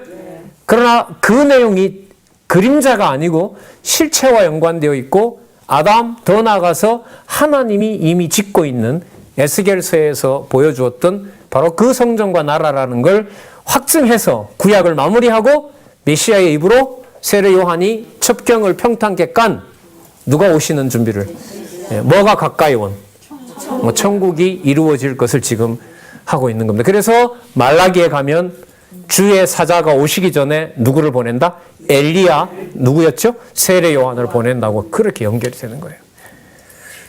그러나 그 내용이 그림자가 아니고 실체와 연관되어 있고, 아담 더 나아가서 하나님이 이미 짓고 있는 에스겔서에서 보여주었던 바로 그 성전과 나라라는 걸 확증해서 구약을 마무리하고 메시아의 입으로 세례 요한이 첩경을 평탄케 깐 누가 오시는 준비를, 뭐가 가까이 온, 천국이 이루어질 것을 지금 하고 있는 겁니다. 그래서 말라기에 가면 주의 사자가 오시기 전에 누구를 보낸다? 엘리야, 누구였죠? 세례 요한을 보낸다고 그렇게 연결이 되는 거예요.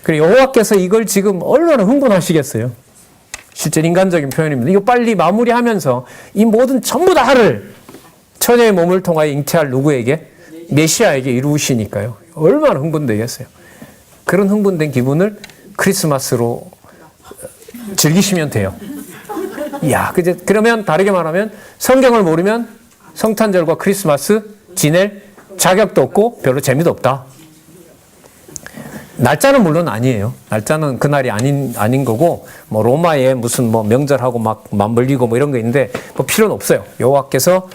그리고 여호와께서 이걸 지금 얼마나 흥분하시겠어요? 실제 인간적인 표현입니다. 이거 빨리 마무리하면서 이 모든 전부 다를 처녀의 몸을 통하여 잉태할 누구에게? 메시아에게 이루시니까요. 얼마나 흥분되겠어요. 그런 흥분된 기분을 크리스마스로 즐기시면 돼요. 이야, 그러면 다르게 말하면 성경을 모르면 성탄절과 크리스마스 지낼 자격도 없고 별로 재미도 없다. 날짜는 물론 아니에요. 날짜는 그날이 아닌 거고, 뭐 로마에 무슨 뭐 명절하고 막 맞물리고 뭐 이런 거 있는데 뭐 필요는 없어요. 여호와께서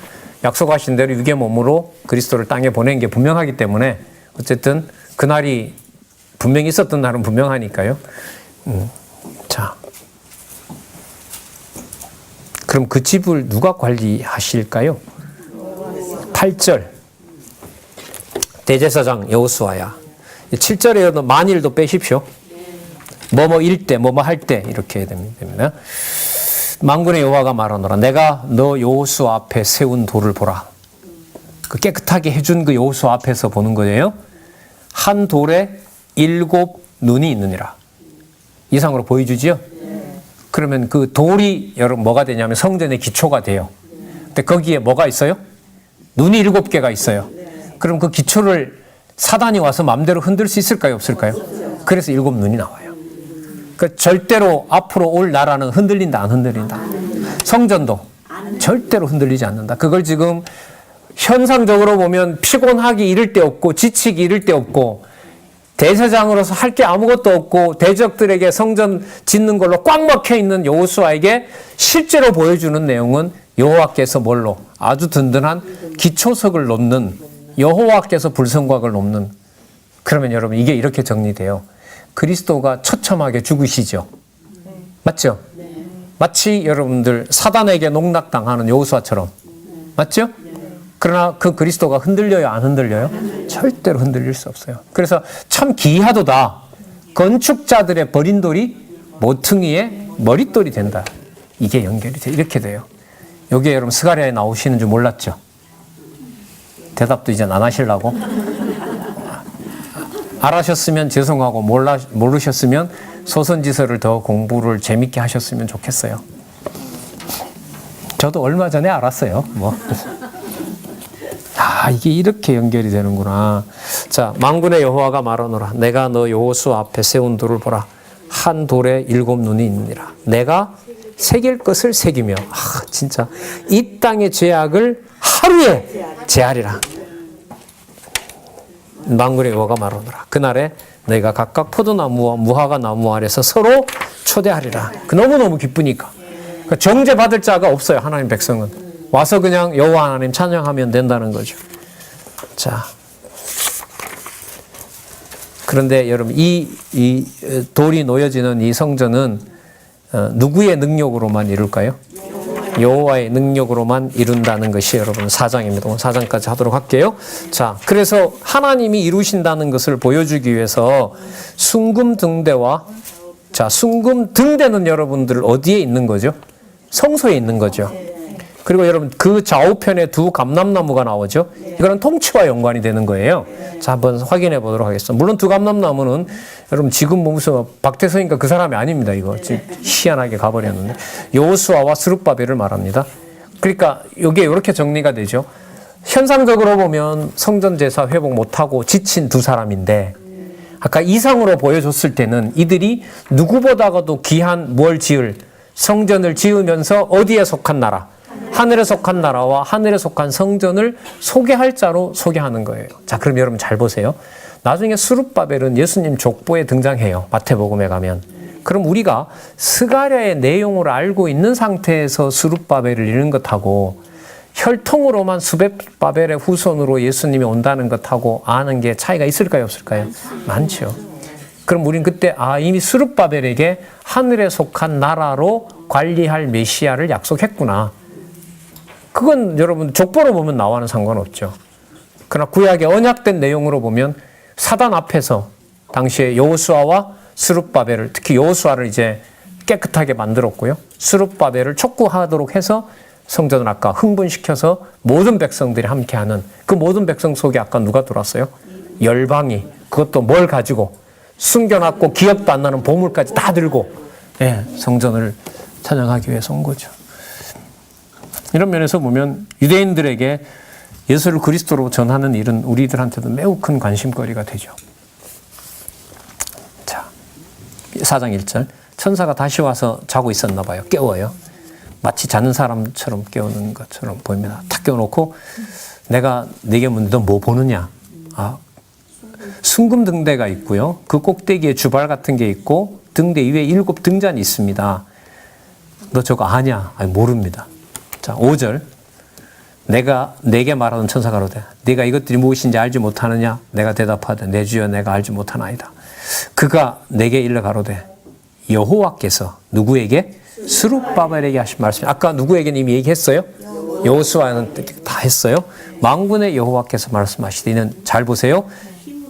약속하신 대로 육의 몸으로 그리스도를 땅에 보낸 게 분명하기 때문에 어쨌든 그날이 분명히 있었던 날은 분명하니까요. 자, 그럼 그 집을 누가 관리하실까요? 8절 대제사장 여호수아야. 7절에도 만일도 빼십시오. 뭐뭐 일 때, 뭐뭐 할 때 이렇게 됩니다. 만군의 여호와가 말하노라. 내가 너 여호수아 앞에 세운 돌을 보라. 그 깨끗하게 해준 그 여호수아 앞에서 보는 거예요. 한 돌에 7 눈이 있느니라. 이상으로 보여주지요? 그러면 그 돌이 여러분 뭐가 되냐면 성전의 기초가 돼요. 근데 거기에 뭐가 있어요? 눈이 7개가 있어요. 그럼 그 기초를 사단이 와서 마음대로 흔들 수 있을까요? 없을까요? 그래서 7 눈이 나와요. 그 절대로 앞으로 올 나라는 흔들린다, 안 흔들린다? 성전도 절대로 흔들리지 않는다. 그걸 지금 현상적으로 보면 피곤하기 이를 데 없고 지치기 이를 데 없고 대제사장으로서 할 게 아무것도 없고 대적들에게 성전 짓는 걸로 꽉 막혀 있는 여호수아에게 실제로 보여주는 내용은 여호와께서 뭘로? 아주 든든한 기초석을 놓는, 여호와께서 불성곽을 놓는. 그러면 여러분 이게 이렇게 정리돼요. 그리스도가 처참하게 죽으시죠. 맞죠? 마치 여러분들 사단에게 농락당하는 여호수아처럼. 맞죠? 그러나 그 그리스도가 흔들려요, 안 흔들려요? 절대로 흔들릴 수 없어요. 그래서 참 기이하도다. 건축자들의 버린 돌이 모퉁이의 머릿돌이 된다. 이게 연결이 돼. 이렇게 돼요. 여기에 여러분 스가랴에 나오시는 줄 몰랐죠? 대답도 이제 안 하시려고? 알아셨으면 죄송하고 모르셨으면 소선지서를 더 공부를 재밌게 하셨으면 좋겠어요. 저도 얼마 전에 알았어요. 이게 이렇게 연결이 되는구나. 자, 만군의 여호와가 말하노라. 내가 너 여호수아 앞에 세운 돌을 보라. 한 돌에 7 눈이 있느니라. 내가 새길 것을 새기며, 진짜 이 땅의 죄악을 하루에 제하리라. 만군의 여호와가 말하노라. 그날에 내가 각각 포도나무와 무화과 나무 아래서 서로 초대하리라. 너무너무 기쁘니까. 그러니까 정죄받을 자가 없어요. 하나님 백성은. 와서 그냥 여호와 하나님 찬양하면 된다는 거죠. 자, 그런데 여러분 이 돌이 놓여지는 이 성전은 누구의 능력으로만 이룰까요? 여호와의 능력으로만 이룬다는 것이 여러분 4장입니다. 오늘 4장까지 하도록 할게요. 자, 그래서 하나님이 이루신다는 것을 보여주기 위해서 순금 등대와, 자, 순금 등대는 여러분들 어디에 있는 거죠? 성소에 있는 거죠. 그리고 여러분 그 좌우편에 두 감람나무가 나오죠. 이거는 통치와 연관이 되는 거예요. 자, 한번 확인해 보도록 하겠습니다. 물론 두 감람나무는 여러분 지금 무슨 박태서인가 그 사람이 아닙니다. 이거 지금 희한하게 가버렸는데 여호수아와 스룹바벨을 말합니다. 그러니까 이게 이렇게 정리가 되죠. 현상적으로 보면 성전 제사 회복 못하고 지친 두 사람인데 아까 이상으로 보여줬을 때는 이들이 누구보다도 귀한 뭘 지을 성전을 지으면서 어디에 속한 나라? 하늘에 속한 나라와 하늘에 속한 성전을 소개할 자로 소개하는 거예요. 자, 그럼 여러분 잘 보세요. 나중에 스룹바벨은 예수님 족보에 등장해요. 마태복음에 가면. 그럼 우리가 스가랴의 내용을 알고 있는 상태에서 스룹바벨을 읽는 것하고 혈통으로만 스룹바벨의 후손으로 예수님이 온다는 것하고 아는 게 차이가 있을까요? 없을까요? 많죠. 그럼 우린 그때 이미 스룹바벨에게 하늘에 속한 나라로 관리할 메시아를 약속했구나. 그건 여러분 족보로 보면 나와는 상관없죠. 그러나 구약의 언약된 내용으로 보면 사단 앞에서 당시에 여호수아와 스룹바벨을, 특히 여호수아를 이제 깨끗하게 만들었고요. 스룹바벨을 촉구하도록 해서 성전을 아까 흥분시켜서 모든 백성들이 함께하는 그 모든 백성 속에 아까 누가 들어왔어요? 열방이. 그것도 뭘 가지고 숨겨놨고 기억도 안 나는 보물까지 다 들고 성전을 찬양하기 위해서 온 거죠. 이런 면에서 보면 유대인들에게 예수를 그리스도로 전하는 일은 우리들한테도 매우 큰 관심거리가 되죠. 자, 4장 1절. 천사가 다시 와서 자고 있었나 봐요. 깨워요. 마치 자는 사람처럼 깨우는 것처럼 보입니다. 탁 깨워놓고 내가 네게 묻는데 너 뭐 보느냐? 순금 등대가 있고요. 그 꼭대기에 주발 같은 게 있고 등대 위에 7 등잔이 있습니다. 너 저거 아냐? 모릅니다. 자, 5절. 내가 네게 말하는 천사가 가로되 네가 이것들이 무엇인지 알지 못하느냐? 내가 대답하되 내 주여 내가 알지 못하나이다. 그가 내게 일러 가로되 여호와께서 누구에게? 스룹바벨에게 하신 말씀. 아까 누구에게는 이미 얘기했어요? 여호수아는 다 했어요. 만군의 여호와께서 말씀하시되 이는 잘 보세요.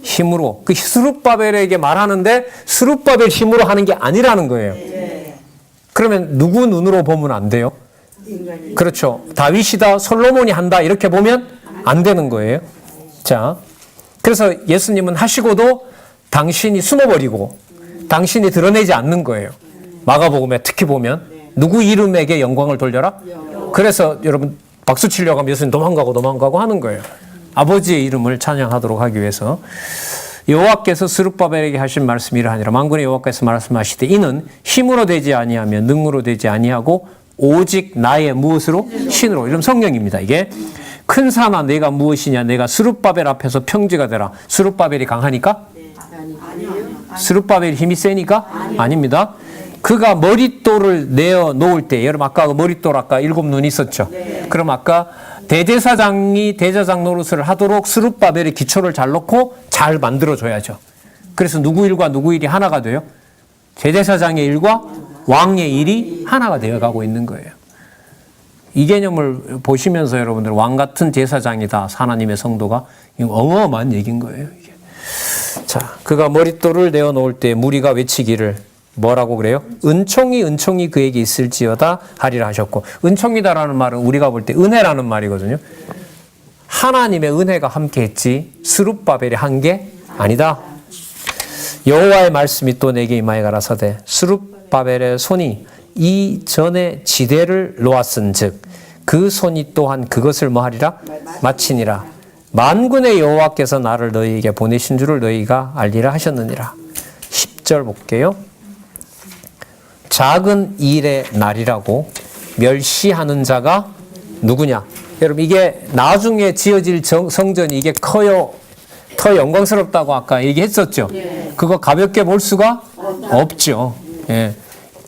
힘으로 그 스룹바벨에게 말하는데 스룹바벨 힘으로 하는 게 아니라는 거예요. 그러면 누구 눈으로 보면 안 돼요? 그렇죠. 다윗이다, 솔로몬이 한다 이렇게 보면 안 되는 거예요. 자, 그래서 예수님은 하시고도 당신이 숨어버리고 당신이 드러내지 않는 거예요. 마가복음에 특히 보면 누구 이름에게 영광을 돌려라? 그래서 여러분 박수 치려고 하면 예수님 도망가고 하는 거예요. 아버지의 이름을 찬양하도록 하기 위해서. 여호와께서 스룹바벨에게 하신 말씀이 이러하니라. 만군의 여호와께서 말씀하시되 이는 힘으로 되지 아니하며 능으로 되지 아니하고 오직 나의 무엇으로? 신으로. 이런 성령입니다. 이게 큰 산아 내가 무엇이냐? 내가 스룹바벨 앞에서 평지가 되라. 스룹바벨이 강하니까? 스룹바벨이 힘이 세니까? 아닙니다. 그가 머릿돌을 내어 놓을 때, 여러분 아까 그 머릿돌 아까 7 눈이 있었죠. 그럼 아까 대제사장이 대제사장 노릇을 하도록 스룹바벨의 기초를 잘 놓고 잘 만들어줘야죠. 그래서 누구 일과 누구 일이 하나가 돼요? 대제사장의 일과 왕의 일이 하나가 되어가고 있는 거예요. 이 개념을 보시면서 여러분들 왕 같은 제사장이다. 하나님의 성도가 어마어마한 얘기인 거예요. 이게. 자, 그가 머릿돌을 내어 놓을 때 무리가 외치기를 뭐라고 그래요? 은총이 그에게 있을지어다 하리라 하셨고, 은총이다라는 말은 우리가 볼 때 은혜라는 말이거든요. 하나님의 은혜가 함께했지 스룹바벨이 한 게 아니다. 여호와의 말씀이 또 내게 임하여 가라사대 스룹바벨의 손이 이전에 지대를 놓았은즉 그 손이 또한 그것을 뭐하리라? 마치니라. 만군의 여호와께서 나를 너희에게 보내신 줄을 너희가 알리라 하셨느니라. 10절 볼게요. 작은 일의 날이라고 멸시하는 자가 누구냐? 여러분 이게 나중에 지어질 성전이 이게 커요. 더 영광스럽다고 아까 얘기했었죠. 그거 가볍게 볼 수가 없죠. 예.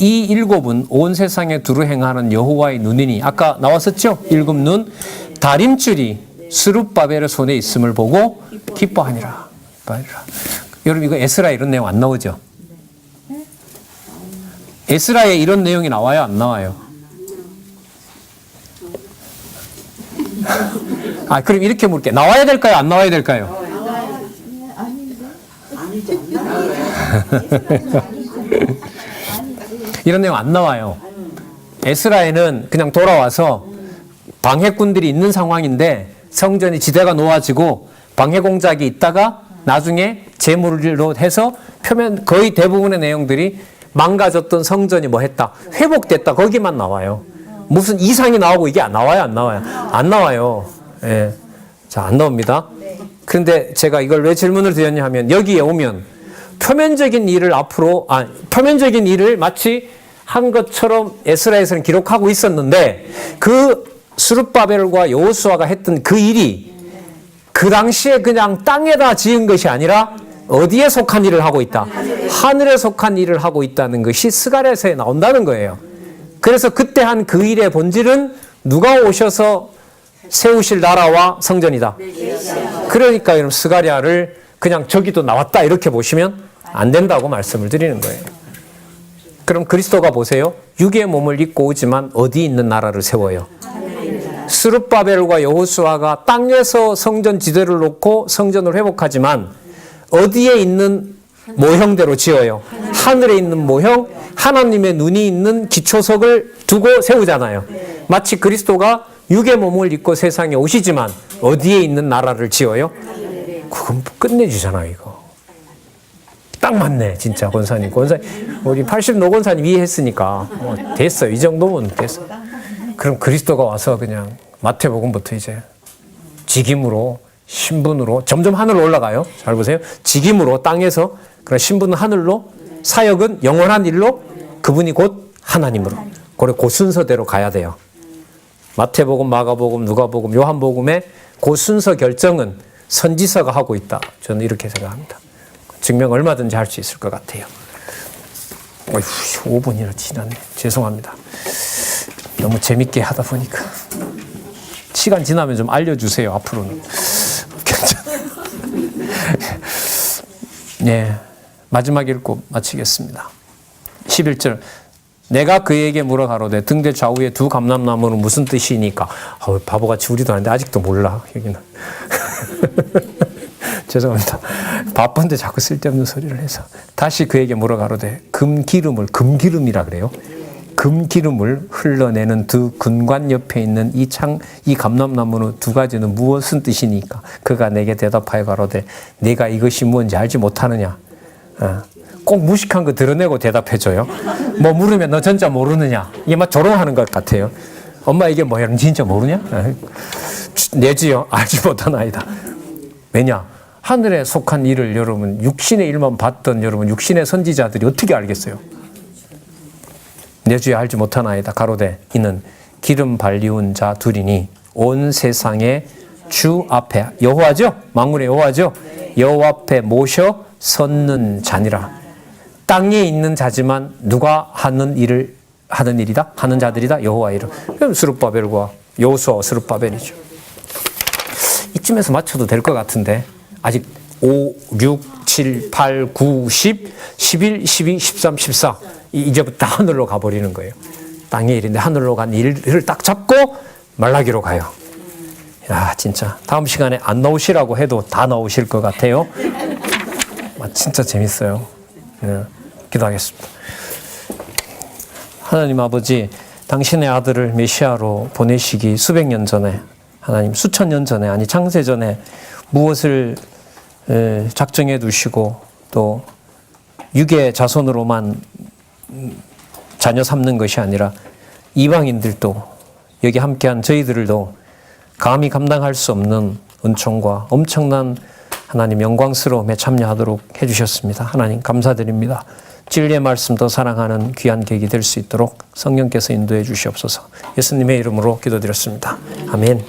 이 일곱은 온 세상에 두루 행하는 여호와의 눈이니 아까 나왔었죠? 일곱 눈 다림줄이 스룹바벨의 손에 있음을 보고 기뻐하니라. 여러분 이거 에스라 이런 내용 안 나오죠? 에스라에 이런 내용이 나와요? 안 나와요? 그럼 이렇게 물게. 나와야 될까요? 안 나와야 될까요? 이런 내용 안 나와요. 에스라에는 그냥 돌아와서 방해꾼들이 있는 상황인데 성전이 지대가 놓아지고 방해 공작이 있다가 나중에 재물로 해서 표면 거의 대부분의 내용들이 망가졌던 성전이 뭐 했다 회복됐다 거기만 나와요. 무슨 이상이 나오고 이게 안 나와요? 안 나와요? 안 나와요. 예. 자, 안 나옵니다. 그런데 제가 이걸 왜 질문을 드렸냐 하면 여기에 오면 표면적인 일을 마치 한 것처럼 에스라에서는 기록하고 있었는데 그 스룹바벨과 여호수아가 했던 그 일이 그 당시에 그냥 땅에다 지은 것이 아니라 어디에 속한 일을 하고 있다? 하늘에 속한 일을 하고 있다는 것이 스가랴서에 나온다는 거예요. 그래서 그때 한 그 일의 본질은 누가 오셔서 세우실 나라와 성전이다. 그러니까 여러분 스가랴를 그냥 저기도 나왔다 이렇게 보시면 안 된다고 말씀을 드리는 거예요. 그럼 그리스도가 보세요. 육의 몸을 입고 오지만 어디 있는 나라를 세워요? 스룹바벨과 여호수아가 땅에서 성전 지대를 놓고 성전을 회복하지만 어디에 있는 모형대로 지어요? 하늘에 있는 모형, 하나님의 눈이 있는 기초석을 두고 세우잖아요. 마치 그리스도가 육의 몸을 입고 세상에 오시지만 어디에 있는 나라를 지어요? 그건 끝내주잖아요, 이거. 딱 맞네, 진짜, 권사님. 우리 80 권사님 이해했으니까 됐어요. 이 정도면 됐어요. 그럼 그리스도가 와서 그냥 마태복음부터 이제 직임으로 신분으로 점점 하늘로 올라가요. 잘 보세요. 직임으로 땅에서 그런 신분은 하늘로 사역은 영원한 일로 그분이 곧 하나님으로. 그래 그 순서대로 가야 돼요. 마태복음, 마가복음, 누가복음, 요한복음의 그 순서 결정은 선지서가 하고 있다. 저는 이렇게 생각합니다. 증명 얼마든지 할 수 있을 것 같아요. 5분이나 지났네. 죄송합니다. 너무 재밌게 하다 보니까. 시간 지나면 좀 알려주세요. 앞으로는. 괜찮아요. 네, 마지막 읽고 마치겠습니다. 11절. 내가 그에게 물어 가로되 등대 좌우에 두 감람나무는 무슨 뜻이니까. 바보같이 우리도 아는데 아직도 몰라. 여기는. 죄송합니다. 바쁜데 자꾸 쓸데없는 소리를 해서. 다시 그에게 물어 가로되 금기름이라 그래요. 금기름을 흘러내는 두 근관 옆에 있는 이 감람나무는 두 가지는 무엇은 뜻이니까. 그가 내게 대답하여 가로되 네가 이것이 무엇인지 알지 못하느냐. 꼭 무식한 거 드러내고 대답해줘요. 뭐 물으면 너 진짜 모르느냐. 이게 막 조롱하는 것 같아요. 엄마 이게 뭐야? 진짜 모르냐? 내지요. 알지 못한 아이다. 왜냐? 하늘에 속한 일을 여러분 육신의 일만 봤던 여러분 육신의 선지자들이 어떻게 알겠어요? 내주에 알지 못한 아이다. 가로되 이는 기름 발리운 자 둘이니 온 세상의 주 앞에 여호와죠? 만군의 여호와죠? 여호와 앞에 모셔 섰는 자니라. 땅에 있는 자지만 누가 하는 일이다? 하는 자들이다? 여호와 이름. 그럼 스룹바벨과 여호수아 스룹바벨이죠. 이쯤에서 맞춰도 될 것 같은데 아직 5, 6, 7, 8, 9, 10, 11, 12, 13, 14 이제부터 하늘로 가버리는 거예요. 땅의 일인데 하늘로 간 일을 딱 잡고 말라기로 가요. 야, 진짜 다음 시간에 안 나오시라고 해도 다 나오실 것 같아요. 진짜 재밌어요. 네, 기도하겠습니다. 하나님 아버지, 당신의 아들을 메시아로 보내시기 수백 년 전에, 하나님 수천 년 전에, 아니 창세 전에 무엇을 작정해 두시고 또 육의 자손으로만 자녀 삼는 것이 아니라 이방인들도 여기 함께한 저희들도 감히 감당할 수 없는 은총과 엄청난 하나님 영광스러움에 참여하도록 해주셨습니다. 하나님 감사드립니다. 진리의 말씀 더 사랑하는 귀한 계기 될 수 있도록 성령께서 인도해 주시옵소서. 예수님의 이름으로 기도드렸습니다. 아멘.